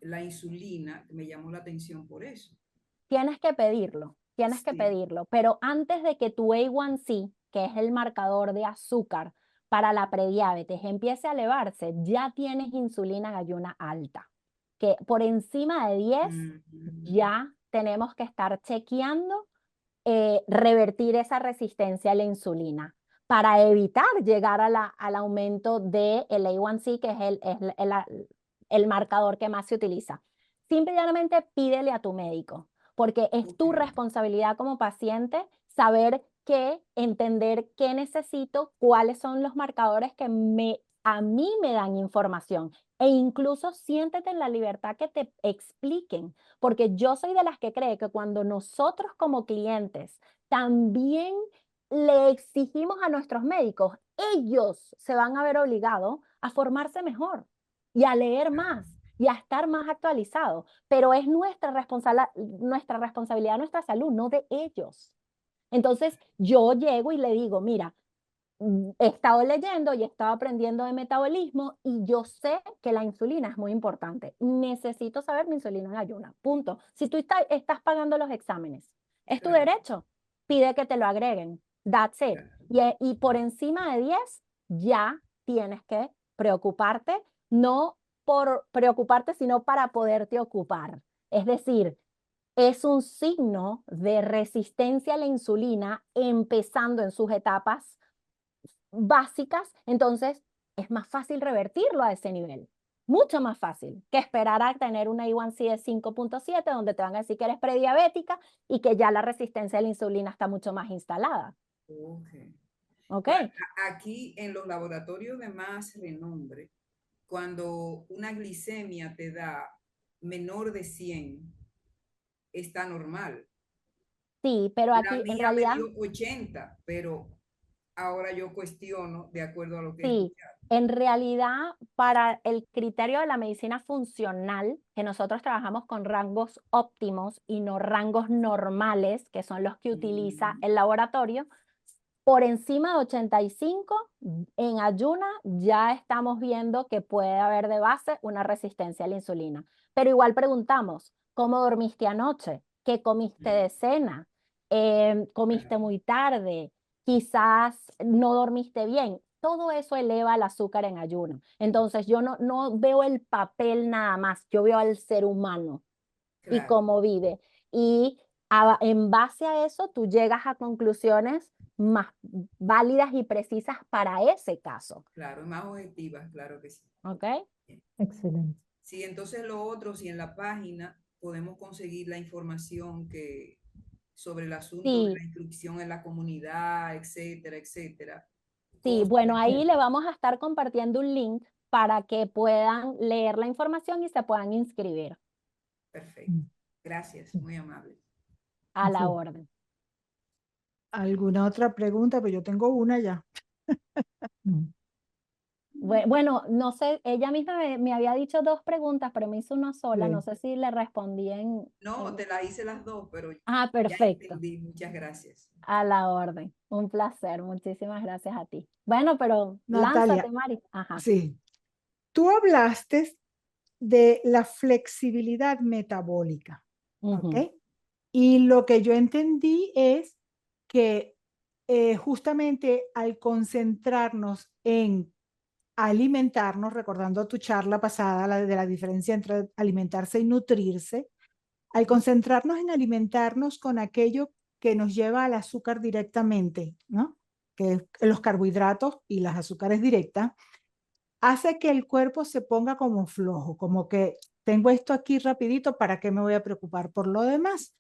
la insulina, que me llamó la atención por eso. tienes que pedirlo. tienes que Sí. pedirlo, pero antes de que tu A1C, que es el marcador de azúcar para la prediabetes, empiece a elevarse, ya tienes insulina en ayuna alta, que por encima de 10 ya tenemos que estar chequeando revertir esa resistencia a la insulina para evitar llegar al aumento del A1C, que es el marcador que más se utiliza. Simple y llanamente pídele a tu médico, porque es tu Ok. responsabilidad como paciente saber entender qué necesito, cuáles son los marcadores que a mí me dan información. E incluso siéntete en la libertad que te expliquen, porque yo soy de las que cree que cuando nosotros como clientes también le exigimos a nuestros médicos, ellos se van a ver obligados a formarse mejor y a leer más y a estar más actualizados, pero es nuestra responsabilidad, nuestra salud, no de ellos. Entonces yo llego y le digo, mira, he estado leyendo y he estado aprendiendo de metabolismo y yo sé que la insulina es muy importante. Necesito saber mi insulina en ayuna, punto. Si tú estás pagando los exámenes, es tu Claro. derecho. Pide que te lo agreguen. That's it. Y por encima de 10 ya tienes que preocuparte, no por preocuparte, sino para poderte ocupar. Es decir, es un signo de resistencia a la insulina empezando en sus etapas básicas, entonces es más fácil revertirlo a ese nivel. Mucho más fácil que esperar a tener una A1C de 5.7, donde te van a decir que eres prediabética y que ya la resistencia a la insulina está mucho más instalada. Ok. ¿Ok? Aquí en los laboratorios de más renombre, cuando una glicemia te da menor de 100, está normal. Sí, pero La aquí en mía me realidad, dio 80, pero ahora yo cuestiono de acuerdo a lo que he sí, escuchado. en realidad para el criterio de la medicina funcional, que nosotros trabajamos con rangos óptimos y no rangos normales, que son los que utiliza el laboratorio, por encima de 85 en ayuna ya estamos viendo que puede haber de base una resistencia a la insulina. Pero igual preguntamos, ¿cómo dormiste anoche? ¿Qué comiste de cena? ¿Comiste muy tarde? Quizás no dormiste bien. Todo eso eleva el azúcar en ayuno. Entonces yo no veo el papel nada más, yo veo al ser humano y Claro, cómo vive. Y en base a eso tú llegas a conclusiones más válidas y precisas para ese caso. claro, más objetivas, claro que sí. ¿Ok? Excelente. Sí, entonces lo otro, si en la página podemos conseguir la información sobre el asunto de Sí, la inscripción en la comunidad, etcétera, etcétera. sí. Cosas Bueno, ahí le vamos a estar compartiendo un link para que puedan leer la información y se puedan inscribir perfecto. Gracias, muy amable. a la Sí. orden. ¿Alguna otra pregunta? Pues yo tengo una ya. Mm. Bueno, no sé, ella misma me había dicho 2 preguntas, pero me hizo una sola. No Sí. sé si le respondí No, te la hice las dos, pero Ah, ya perfecto. entendí. Muchas gracias. A la orden. Un placer. Muchísimas gracias a ti. Bueno, pero lánzate, Natalia, Mari. Ajá. sí. Tú hablaste de la flexibilidad metabólica, ¿ok? Ujú. Y lo que yo entendí es que justamente al concentrarnos en alimentarnos, recordando tu charla pasada, la de la diferencia entre alimentarse y nutrirse, al concentrarnos en alimentarnos con aquello que nos lleva al azúcar directamente, ¿no? Que es los carbohidratos y las azúcares directas, hace que el cuerpo se ponga como flojo, como que tengo esto aquí rapidito, ¿para qué me voy a preocupar por lo demás?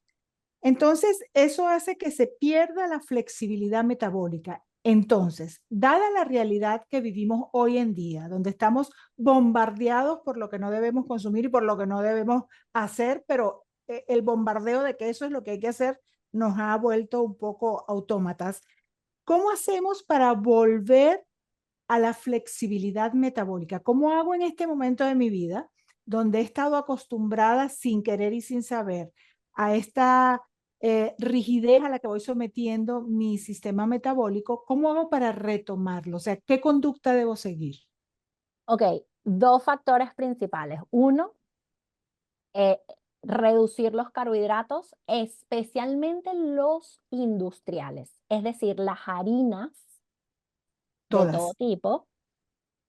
Entonces, eso hace que se pierda la flexibilidad metabólica. Entonces, dada la realidad que vivimos hoy en día, donde estamos bombardeados por lo que no debemos consumir y por lo que no debemos hacer, pero el bombardeo de que eso es lo que hay que hacer nos ha vuelto un poco autómatas. ¿Cómo hacemos para volver a la flexibilidad metabólica? ¿Cómo hago en este momento de mi vida donde he estado acostumbrada sin querer y sin saber a esta rigidez a la que voy sometiendo mi sistema metabólico? ¿Cómo hago para retomarlo? O sea, ¿qué conducta debo seguir? Ok, 2 factores principales. Uno, reducir los carbohidratos, especialmente los industriales, es decir, las harinas de todo Todas. tipo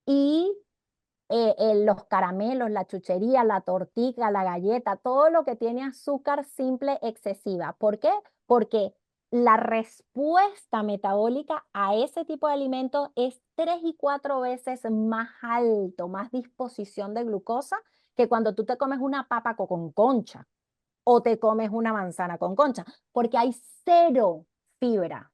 y los caramelos, la chuchería, la tortilla, la galleta, todo lo que tiene azúcar simple excesiva. ¿Por qué? Porque la respuesta metabólica a ese tipo de alimento es 3 y 4 veces más alto, más disposición de glucosa que cuando tú te comes una papa con concha o te comes una manzana con concha, porque hay cero fibra.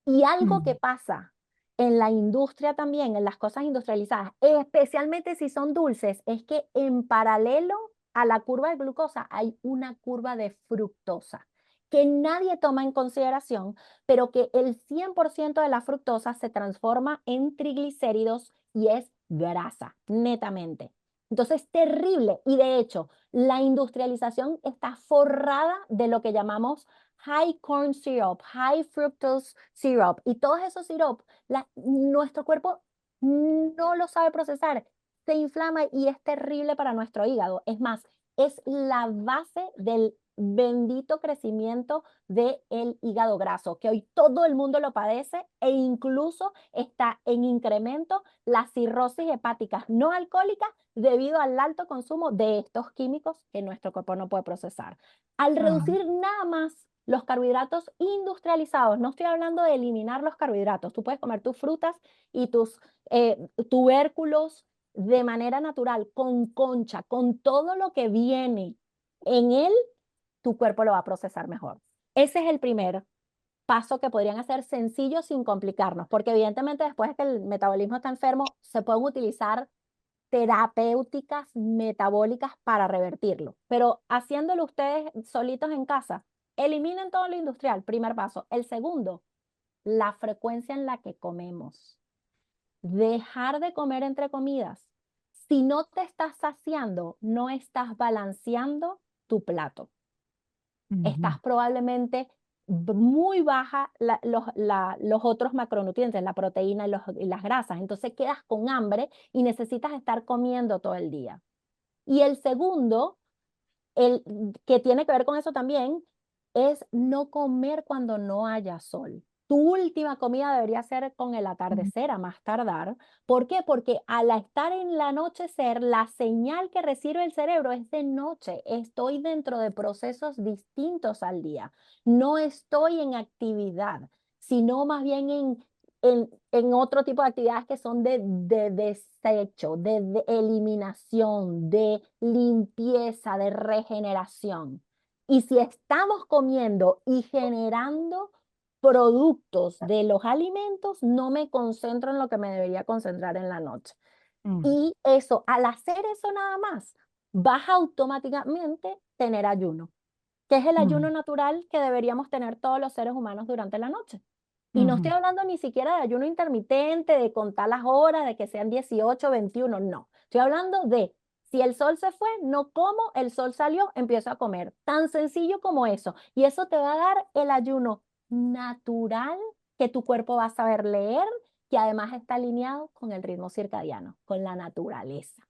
Y algo que Mm. pasa en la industria también, en las cosas industrializadas, especialmente si son dulces, es que en paralelo a la curva de glucosa hay una curva de fructosa que nadie toma en consideración, pero que el 100% de la fructosa se transforma en triglicéridos y es grasa, netamente. Entonces, terrible. Y de hecho, la industrialización está forrada de lo que llamamos high corn syrup, high fructose syrup, y todos esos syrup, nuestro cuerpo no lo sabe procesar, se inflama y es terrible para nuestro hígado. Es más, es la base del bendito crecimiento del hígado graso, que hoy todo el mundo lo padece e incluso está en incremento la cirrosis hepática no alcohólica debido al alto consumo de estos químicos que nuestro cuerpo no puede procesar. Al Ajá. reducir nada más los carbohidratos industrializados, no estoy hablando de eliminar los carbohidratos, tú puedes comer tus frutas y tus tubérculos de manera natural, con concha, con todo lo que viene en él, tu cuerpo lo va a procesar mejor. Ese es el primer paso que podrían hacer sencillo sin complicarnos, porque evidentemente después de que el metabolismo está enfermo, se pueden utilizar terapéuticas metabólicas para revertirlo. Pero haciéndolo ustedes solitos en casa, eliminen todo lo industrial, primer paso. El segundo, la frecuencia en la que comemos. Dejar de comer entre comidas. Si no te estás saciando, no estás balanceando tu plato. Estás probablemente muy baja los otros macronutrientes, la proteína y las grasas. Entonces quedas con hambre y necesitas estar comiendo todo el día. Y el segundo, el que tiene que ver con eso también, es no comer cuando no haya sol. Tu última comida debería ser con el atardecer, a más tardar. ¿Por qué? Porque al estar en el anochecer, la señal que recibe el cerebro es de noche. Estoy dentro de procesos distintos al día. No estoy en actividad, sino más bien en otro tipo de actividades que son de desecho, de eliminación, de limpieza, de regeneración. Y si estamos comiendo y generando productos de los alimentos, no me concentro en lo que me debería concentrar en la noche. Y eso, al hacer eso nada más, vas a automáticamente tener ayuno, que es el ayuno natural que deberíamos tener todos los seres humanos durante la noche. Y no estoy hablando ni siquiera de ayuno intermitente, de contar las horas, de que sean 18, 21, no. Estoy hablando de, si el sol se fue, no como, el sol salió, empiezo a comer. Tan sencillo como eso. Y eso te va a dar el ayuno natural que tu cuerpo va a saber leer, que además está alineado con el ritmo circadiano, con la naturaleza.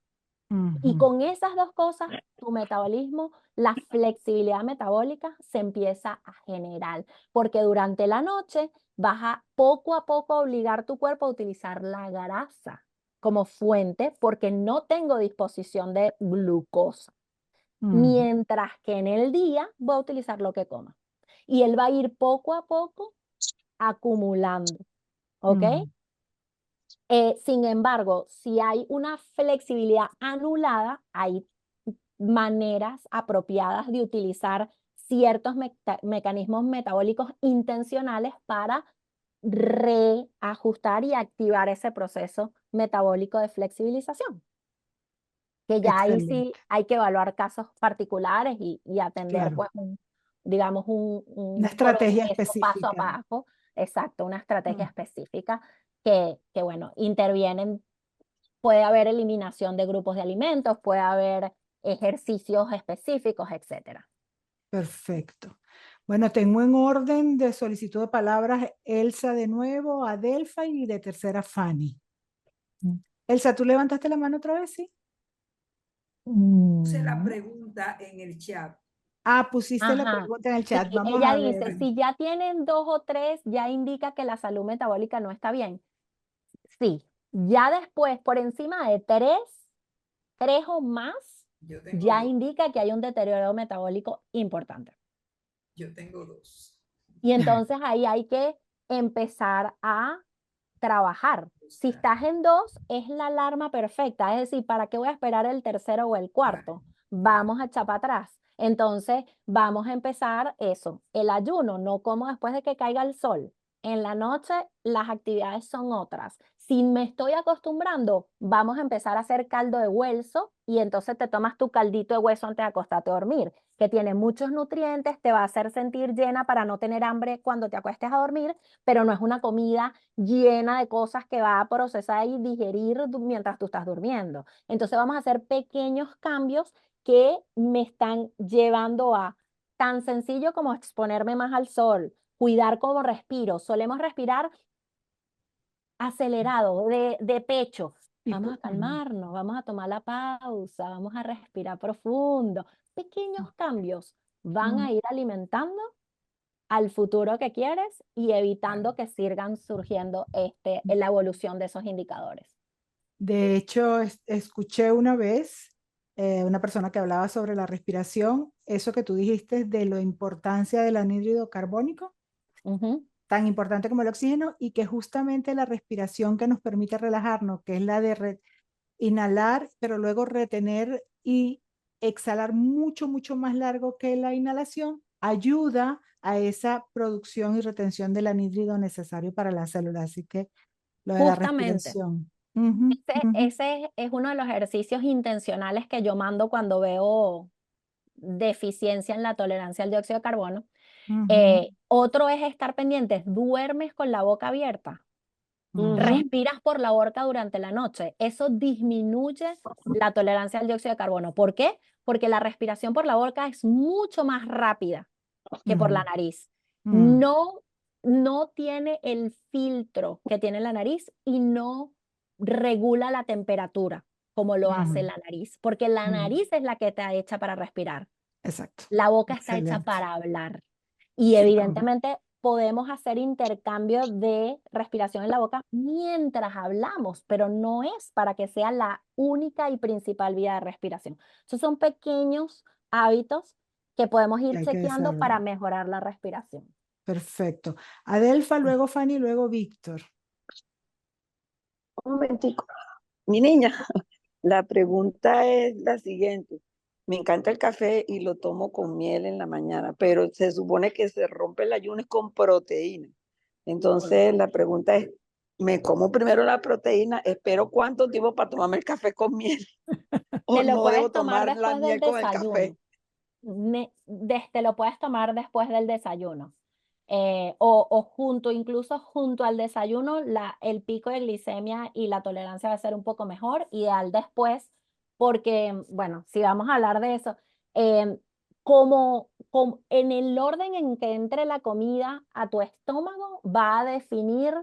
Y con esas dos cosas, tu metabolismo, la flexibilidad metabólica se empieza a generar, porque durante la noche vas a poco obligar tu cuerpo a utilizar la grasa como fuente, porque no tengo disposición de glucosa. Mientras que en el día voy a utilizar lo que coma. Y él va a ir poco a poco acumulando, ¿ok? Sin embargo, si hay una flexibilidad anulada, hay maneras apropiadas de utilizar ciertos mecanismos metabólicos intencionales para reajustar y activar ese proceso metabólico de flexibilización. Que ya ahí sí Excelente, hay que evaluar casos particulares y atender, claro. pues, digamos, Una un estrategia proceso paso a específica. paso, exacto, una estrategia específica que, bueno, intervienen. Puede haber eliminación de grupos de alimentos, puede haber ejercicios específicos, etcétera. Perfecto. Bueno, tengo en orden de solicitud de palabras Elsa de nuevo, Adelfa y de tercera Fanny. Elsa, ¿tú levantaste la mano otra vez? Sí. Hice la Mm, pregunta pregunta en el chat. Pusiste la Ajá. pregunta en el chat. Sí, Vamos ella a dice, ver. si ya tienen 2 o 3, ya indica que la salud metabólica no está bien. Sí, ya después, por encima de 3 o más, Yo tengo ya 2. indica que hay un deterioro metabólico importante. Yo tengo 2. Y entonces ahí hay que empezar a trabajar. Si estás en 2, es la alarma perfecta. Es decir, ¿para qué voy a esperar el tercero o el cuarto? Vamos a echar para atrás. Entonces, vamos a empezar eso. El ayuno, no como después de que caiga el sol. En la noche, las actividades son otras. Si me estoy acostumbrando, vamos a empezar a hacer caldo de hueso y entonces te tomas tu caldito de hueso antes de acostarte a dormir, que tiene muchos nutrientes, te va a hacer sentir llena para no tener hambre cuando te acuestes a dormir, pero no es una comida llena de cosas que va a procesar y digerir mientras tú estás durmiendo. Entonces vamos a hacer pequeños cambios que me están llevando a tan sencillo como exponerme más al sol, cuidar cómo respiro. Solemos respirar acelerado, de pecho. Vamos a calmarnos, vamos a tomar la pausa, vamos a respirar profundo. Pequeños cambios van a ir alimentando al futuro que quieres y evitando que sigan surgiendo en la evolución de esos indicadores. De hecho, escuché una vez una persona que hablaba sobre la respiración, eso que tú dijiste de la importancia del anhídrido carbónico, tan importante como el oxígeno, y que justamente la respiración que nos permite relajarnos, que es la de inhalar, pero luego retener y exhalar mucho, mucho más largo que la inhalación, ayuda a esa producción y retención del anhídrido necesario para la célula. Así que lo de la Justamente. respiración. Ese es uno de los ejercicios intencionales que yo mando cuando veo deficiencia en la tolerancia al dióxido de carbono. Otro es estar pendientes. ¿Duermes con la boca abierta? Respiras por la boca durante la noche. Eso disminuye la tolerancia al dióxido de carbono. ¿Por qué? Porque la respiración por la boca es mucho más rápida que por la nariz. No tiene el filtro que tiene la nariz y no regula la temperatura como lo hace la nariz, porque la nariz es la que está hecha para respirar. Exacto. La boca está hecha Excelente. para hablar. Y evidentemente podemos hacer intercambio de respiración en la boca mientras hablamos, pero no es para que sea la única y principal vía de respiración. Esos son pequeños hábitos que podemos ir hay que chequeando para desarrollar. mejorar la respiración. Perfecto. Adelfa, luego Fanny, luego Víctor. Un momentico. Mi niña, la pregunta es la siguiente. Me encanta el café y lo tomo con miel en la mañana, pero se supone que se rompe el ayuno con proteína. Entonces la pregunta es, ¿me como primero la proteína? ¿Espero cuánto tiempo para tomarme el café con miel? ¿O Te lo no debo puedes tomar tomar la después del miel con el desayuno. café? Te lo puedes tomar después del desayuno. Incluso junto al desayuno, el pico de glicemia y la tolerancia va a ser un poco mejor, ideal después, porque, bueno, si vamos a hablar de eso, como en el orden en que entre la comida a tu estómago, va a definir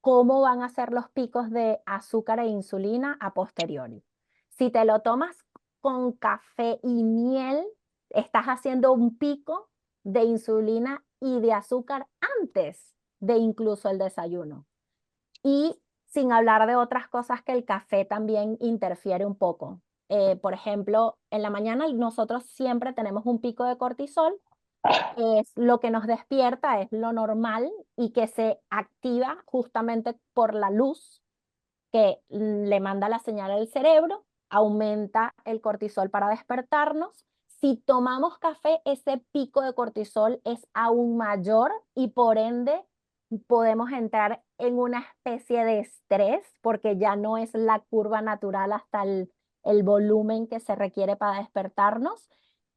cómo van a ser los picos de azúcar e insulina a posteriori. Si te lo tomas con café y miel, estás haciendo un pico de insulina y de azúcar antes de incluso el desayuno. Y sin hablar de otras cosas que el café también interfiere un poco. Por ejemplo, en la mañana nosotros siempre tenemos un pico de cortisol, es lo que nos despierta, es lo normal y que se activa justamente por la luz que le manda la señal al cerebro, aumenta el cortisol para despertarnos. Si tomamos café, ese pico de cortisol es aún mayor y por ende podemos entrar en una especie de estrés porque ya no es la curva natural hasta el volumen que se requiere para despertarnos.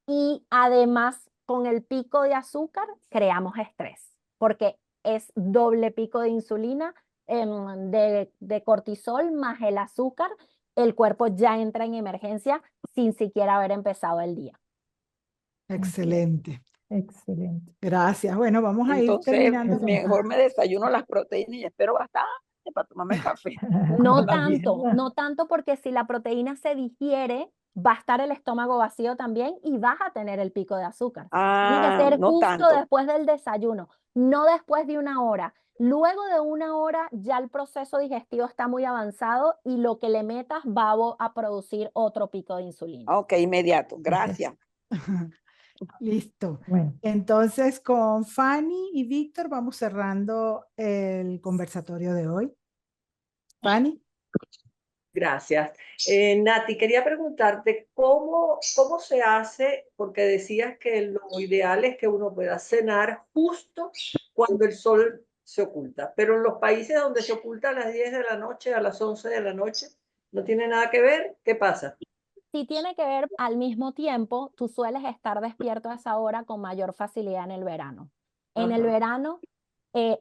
Y además, con el pico de azúcar, creamos estrés porque es doble pico de insulina, de cortisol más el azúcar, el cuerpo ya entra en emergencia sin siquiera haber empezado el día. Excelente. Excelente. Gracias. Bueno, vamos a ir Entonces, terminando. mejor me desayuno las proteínas y espero bastante para tomarme el café. No La vie- tanto, mierda. no tanto porque si la proteína se digiere, va a estar el estómago vacío también y vas a tener el pico de azúcar. Tiene que Ah, ser no justo tanto. después del desayuno, no después de 1 hora. Luego de 1 hora ya el proceso digestivo está muy avanzado y lo que le metas va a producir otro pico de insulina. Ok, inmediato. Gracias. Listo. Bueno, Entonces, con Fanny y Víctor vamos cerrando el conversatorio de hoy. Fanny. Gracias. Nati, quería preguntarte cómo se hace, porque decías que lo ideal es que uno pueda cenar justo cuando el sol se oculta, pero en los países donde se oculta a las 10 de la noche, a las 11 de la noche, ¿no tiene nada que ver? ¿Qué pasa? Si tiene que ver al mismo tiempo, tú sueles estar despierto a esa hora con mayor facilidad en el verano. En el Ajá. verano,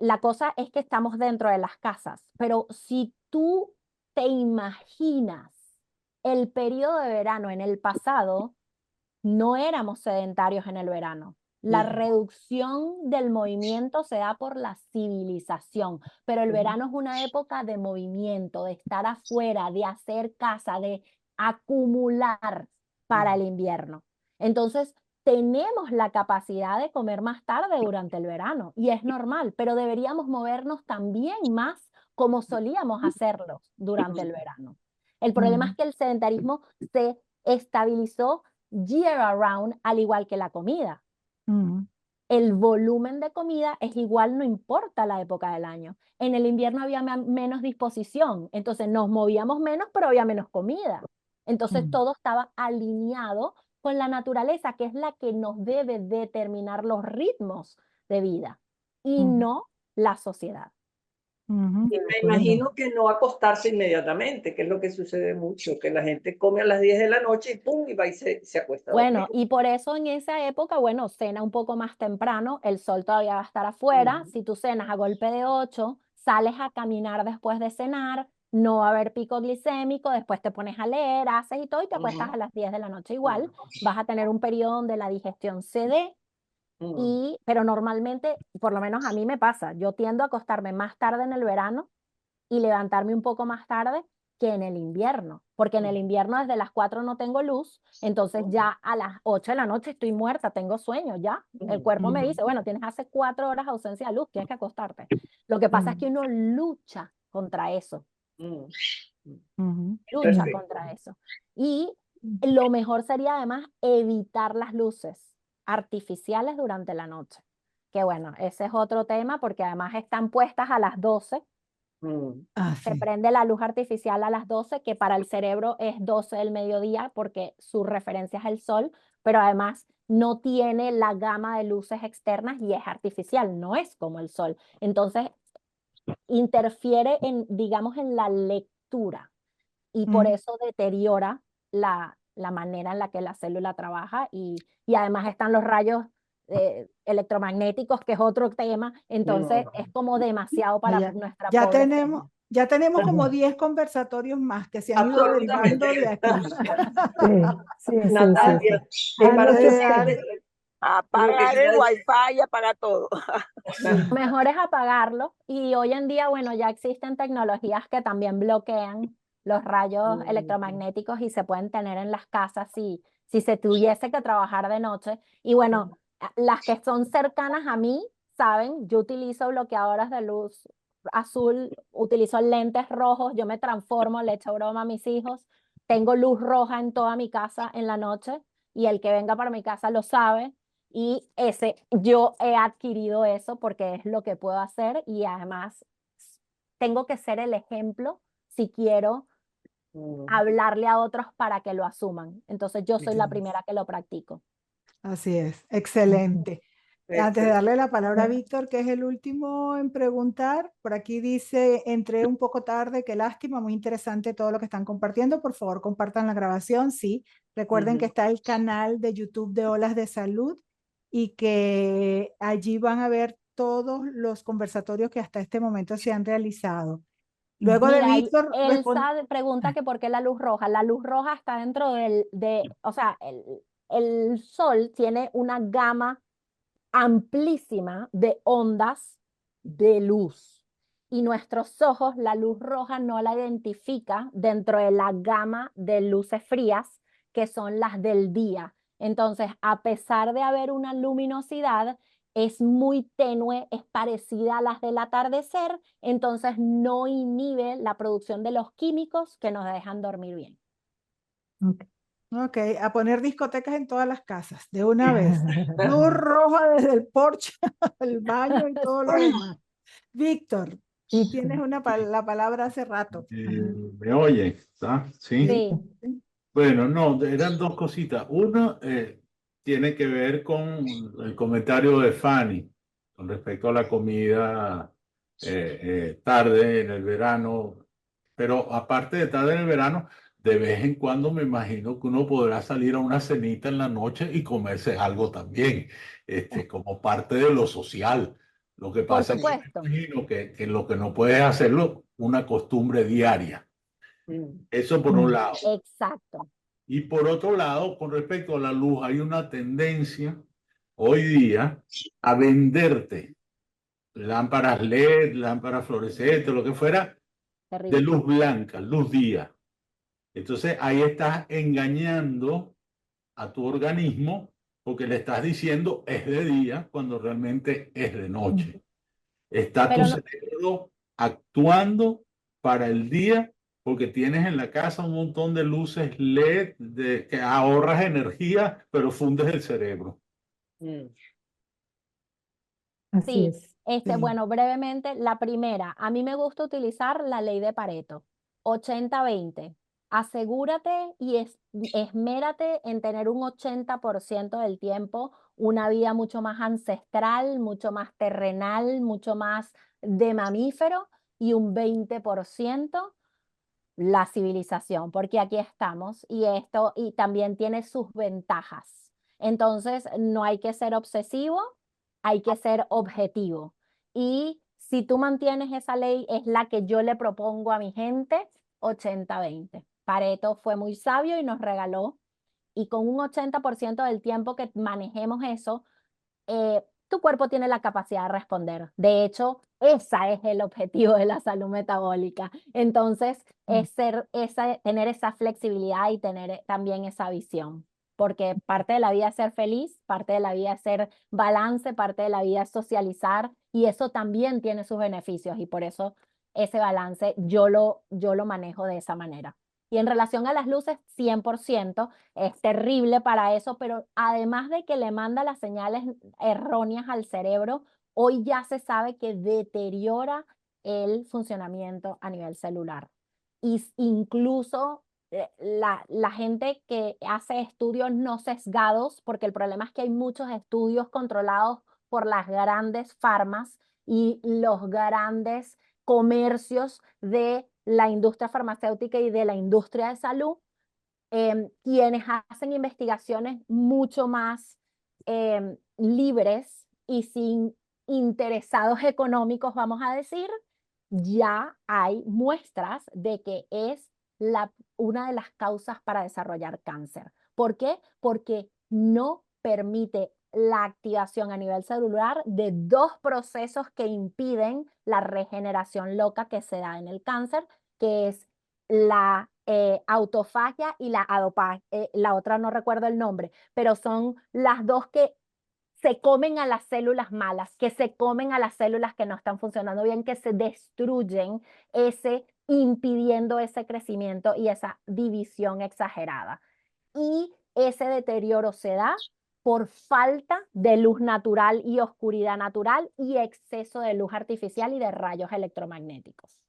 la cosa es que estamos dentro de las casas, pero si tú te imaginas el periodo de verano en el pasado, no éramos sedentarios en el verano. La Ujú. reducción del movimiento se da por la civilización, pero el Ujú. verano es una época de movimiento, de estar afuera, de hacer casa, de acumular para el invierno. Entonces, tenemos la capacidad de comer más tarde durante el verano y es normal, pero deberíamos movernos también más como solíamos hacerlo durante el verano. El problema es que el sedentarismo se estabilizó year around, al igual que la comida. El volumen de comida es igual, no importa la época del año. En el invierno había menos disposición, entonces nos movíamos menos, pero había menos comida. Entonces todo estaba alineado con la naturaleza, que es la que nos debe determinar los ritmos de vida y no la sociedad. Y me imagino que no acostarse inmediatamente, que es lo que sucede mucho, que la gente come a las 10 de la noche y pum, y va y se acuesta a dormir. Bueno, y por eso en esa época, bueno, cena un poco más temprano, el sol todavía va a estar afuera. Si tú cenas a golpe de 8, sales a caminar después de cenar, no va a haber pico glicémico, después te pones a leer, haces y todo, y te acuestas a las 10 de la noche igual. Vas a tener un periodo donde la digestión se dé, pero normalmente, por lo menos a mí me pasa, yo tiendo a acostarme más tarde en el verano y levantarme un poco más tarde que en el invierno, porque en el invierno desde las 4 no tengo luz, entonces ya a las 8 de la noche estoy muerta, tengo sueño, ya. El cuerpo me dice, bueno, tienes hace 4 horas ausencia de luz, tienes que acostarte. Lo que pasa es que uno lucha contra eso, lucha Perfecto. contra eso. Y lo mejor sería además evitar las luces artificiales durante la noche. Que bueno, ese es otro tema porque además están puestas a las 12. Se prende la luz artificial a las 12, que para el cerebro es 12 del mediodía porque su referencia es el sol, pero además no tiene la gama de luces externas y es artificial, no es como el sol. Entonces, interfiere en, digamos, en la lectura y por eso deteriora la manera en la que la célula trabaja y además están los rayos electromagnéticos, que es otro tema, entonces es como demasiado para nuestra Ya pobre tenemos, célula. ya tenemos como 10 conversatorios más que se han ido Absolutamente. derivando de aquí. sí, sí, Natalia, sí. para Anoche cerrar, usted. lo que Apagar el quería decir- wifi y apagar todo. Mejor es apagarlo y hoy en día, bueno, ya existen tecnologías que también bloquean los rayos electromagnéticos y se pueden tener en las casas si se tuviese que trabajar de noche. Y bueno, las que son cercanas a mí, saben, yo utilizo bloqueadoras de luz azul, utilizo lentes rojos, yo me transformo, le echo broma a mis hijos, tengo luz roja en toda mi casa en la noche y el que venga para mi casa lo sabe. Y yo he adquirido eso porque es lo que puedo hacer y además tengo que ser el ejemplo si quiero hablarle a otros para que lo asuman. Entonces yo soy la primera que lo practico. Así es, excelente. Antes de darle la palabra a Víctor, que es el último en preguntar, por aquí dice, entré un poco tarde, qué lástima, muy interesante todo lo que están compartiendo. Por favor, compartan la grabación, sí. Recuerden que está el canal de YouTube de Olas de Salud y que allí van a ver todos los conversatorios que hasta este momento se han realizado. Luego de Mira, Víctor, Elsa pregunta que por qué la luz roja. La luz roja está dentro o sea, el sol tiene una gama amplísima de ondas de luz. y nuestros ojos la luz roja no la identifica dentro de la gama de luces frías que son las del día. Entonces, a pesar de haber una luminosidad, es muy tenue, es parecida a las del atardecer, entonces no inhibe la producción de los químicos que nos dejan dormir bien. Ok. Ok, a poner discotecas en todas las casas, de una vez. Luz roja desde el porche, el baño y todo lo demás. Víctor, Sí, tienes la palabra hace rato. ¿Me oye? ¿Está? ¿Sí? Sí, Sí. Bueno, no, eran dos cositas. Uno tiene que ver con el comentario de Fanny con respecto a la comida tarde en el verano. Pero aparte de tarde en el verano, de vez en cuando me imagino que uno podrá salir a una cenita en la noche y comerse algo también, como parte de lo social. Lo que por pasa es que supuesto. me imagino que lo que no puedes hacerlo, una costumbre diaria. Mm. Eso por un lado. Exacto. Y por otro lado, con respecto a la luz, hay una tendencia hoy día a venderte lámparas LED, lámparas fluorescentes, lo que fuera, de Terrible. luz blanca, luz día. Entonces ahí estás engañando a tu organismo porque le estás diciendo es de día cuando realmente es de noche. Está tu Pero no, cerebro actuando para el día porque tienes en la casa un montón de luces LED que ahorras energía, pero fundes el cerebro. Mm. así sí, es. Sí. bueno, brevemente, la primera, a mí me gusta utilizar la ley de Pareto, 80-20. Asegúrate y esmérate en tener un 80% del tiempo una vida mucho más ancestral, mucho más terrenal, mucho más de mamífero y un 20% la civilización, porque aquí estamos y también tiene sus ventajas. Entonces, no hay que ser obsesivo, hay que ser objetivo. Y si tú mantienes esa ley, es la que yo le propongo a mi gente, 80-20. Pareto fue muy sabio y nos regaló, y con un 80% del tiempo que manejemos eso, tu cuerpo tiene la capacidad de responder. De hecho, ese es el objetivo de la salud metabólica. Entonces, es tener esa flexibilidad y tener también esa visión. Porque parte de la vida es ser feliz, parte de la vida es ser balance, parte de la vida es socializar y eso también tiene sus beneficios y por eso ese balance yo lo manejo de esa manera. Y en relación a las luces, 100%, es terrible para eso, pero además de que le manda las señales erróneas al cerebro, hoy ya se sabe que deteriora el funcionamiento a nivel celular. Y incluso la gente que hace estudios no sesgados, porque el problema es que hay muchos estudios controlados por las grandes farmas y los grandes comercios de la industria farmacéutica y de la industria de salud, quienes hacen investigaciones mucho más libres y sin interesados económicos, vamos a decir, ya hay muestras de que es una de las causas para desarrollar cáncer. ¿Por qué? Porque no permite la activación a nivel celular de dos procesos que impiden la regeneración loca que se da en el cáncer, que es la autofagia y la adopagia, la otra no recuerdo el nombre, pero son las dos que se comen a las células malas, que se comen a las células que no están funcionando bien, que se destruyen, impidiendo ese crecimiento y esa división exagerada. Y ese deterioro se da por falta de luz natural y oscuridad natural y exceso de luz artificial y de rayos electromagnéticos.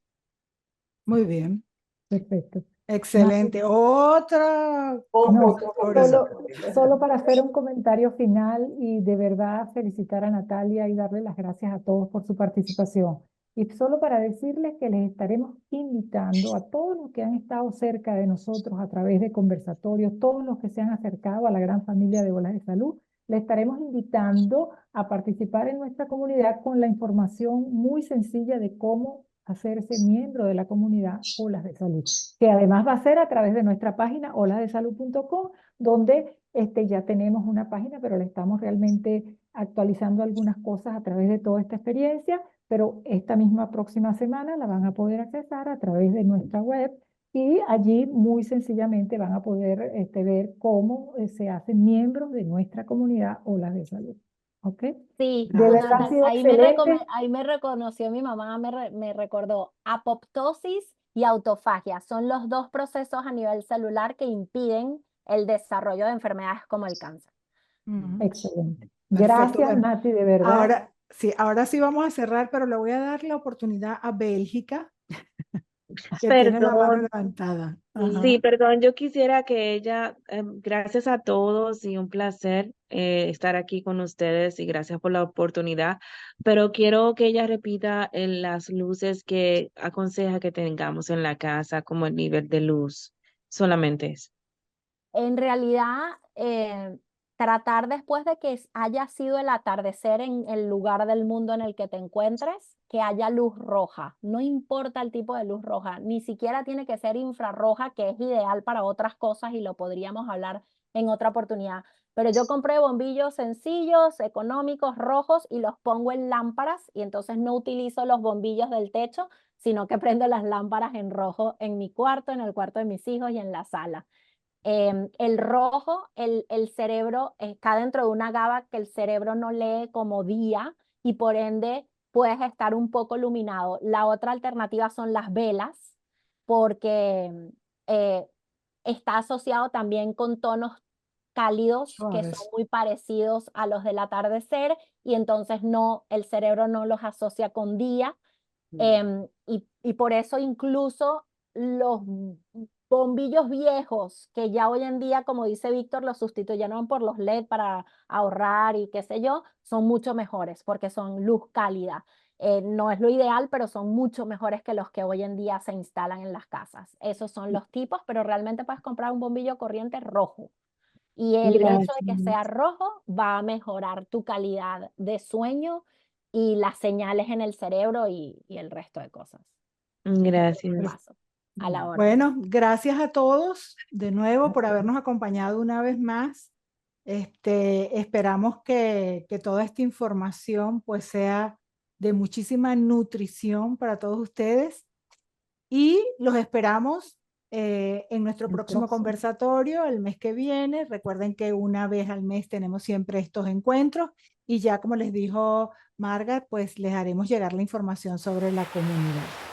Muy bien. Perfecto. Excelente. Otra No, conversatorio. solo para hacer un comentario final y de verdad felicitar a Natalia y darle las gracias a todos por su participación. Y solo para decirles que les estaremos invitando a todos los que han estado cerca de nosotros a través de conversatorios, todos los que se han acercado a la gran familia de Olas de Salud, les estaremos invitando a participar en nuestra comunidad con la información muy sencilla de cómo hacerse miembro de la comunidad Olas de Salud, que además va a ser a través de nuestra página olasdesalud.com, donde ya tenemos una página, pero le estamos realmente actualizando algunas cosas a través de toda esta experiencia, pero esta misma próxima semana la van a poder accesar a través de nuestra web y allí muy sencillamente van a poder ver cómo se hacen miembros de nuestra comunidad Olas de Salud. ¿Ok? Sí, De verdad ha Natal, sido ahí excelente. ahí me reconoció mi mamá, me recordó apoptosis y autofagia. Son los dos procesos a nivel celular que impiden el desarrollo de enfermedades como el cáncer. Ujú. Excelente. Perfecto. Gracias, Bueno, Nati, de verdad. ahora sí vamos a cerrar, pero le voy a dar la oportunidad a Bélgica, que tiene la mano Perdón, levantada. sí, Ajá. perdón, yo quisiera que ella, gracias a todos y un placer estar aquí con ustedes y gracias por la oportunidad, pero quiero que ella repita las luces que aconseja que tengamos en la casa como el nivel de luz, solamente eso. En realidad, tratar después de que haya sido el atardecer en el lugar del mundo en el que te encuentres, que haya luz roja. No importa el tipo de luz roja, ni siquiera tiene que ser infrarroja, que es ideal para otras cosas y lo podríamos hablar en otra oportunidad. Pero yo compré bombillos sencillos, económicos, rojos y los pongo en lámparas y entonces no utilizo los bombillos del techo, sino que prendo las lámparas en rojo en mi cuarto, en el cuarto de mis hijos y en la sala. El rojo, el cerebro está dentro de una GABA que el cerebro no lee como día y por ende puedes estar un poco iluminado. La otra alternativa son las velas porque eh, está asociado también con tonos cálidos que son Suaves. muy parecidos a los del atardecer y entonces no, el cerebro no los asocia con día. Y por eso incluso los bombillos viejos, que ya hoy en día, como dice Víctor, los sustituyeron por los LED para ahorrar y qué sé yo, son mucho mejores porque son luz cálida. No es lo ideal, pero son mucho mejores que los que hoy en día se instalan en las casas. Esos son los tipos, pero realmente puedes comprar un bombillo corriente rojo. Y el hecho de que Gracias. sea rojo va a mejorar tu calidad de sueño y las señales en el cerebro y el resto de cosas. Gracias. Paso a la orden. Bueno, gracias a todos de nuevo por habernos acompañado una vez más. Esperamos que toda esta información pues sea de muchísima nutrición para todos ustedes y los esperamos en nuestro próximo conversatorio el mes que viene. Recuerden que una vez al mes tenemos siempre estos encuentros y ya como les dijo Margaret, pues les haremos llegar la información sobre la comunidad.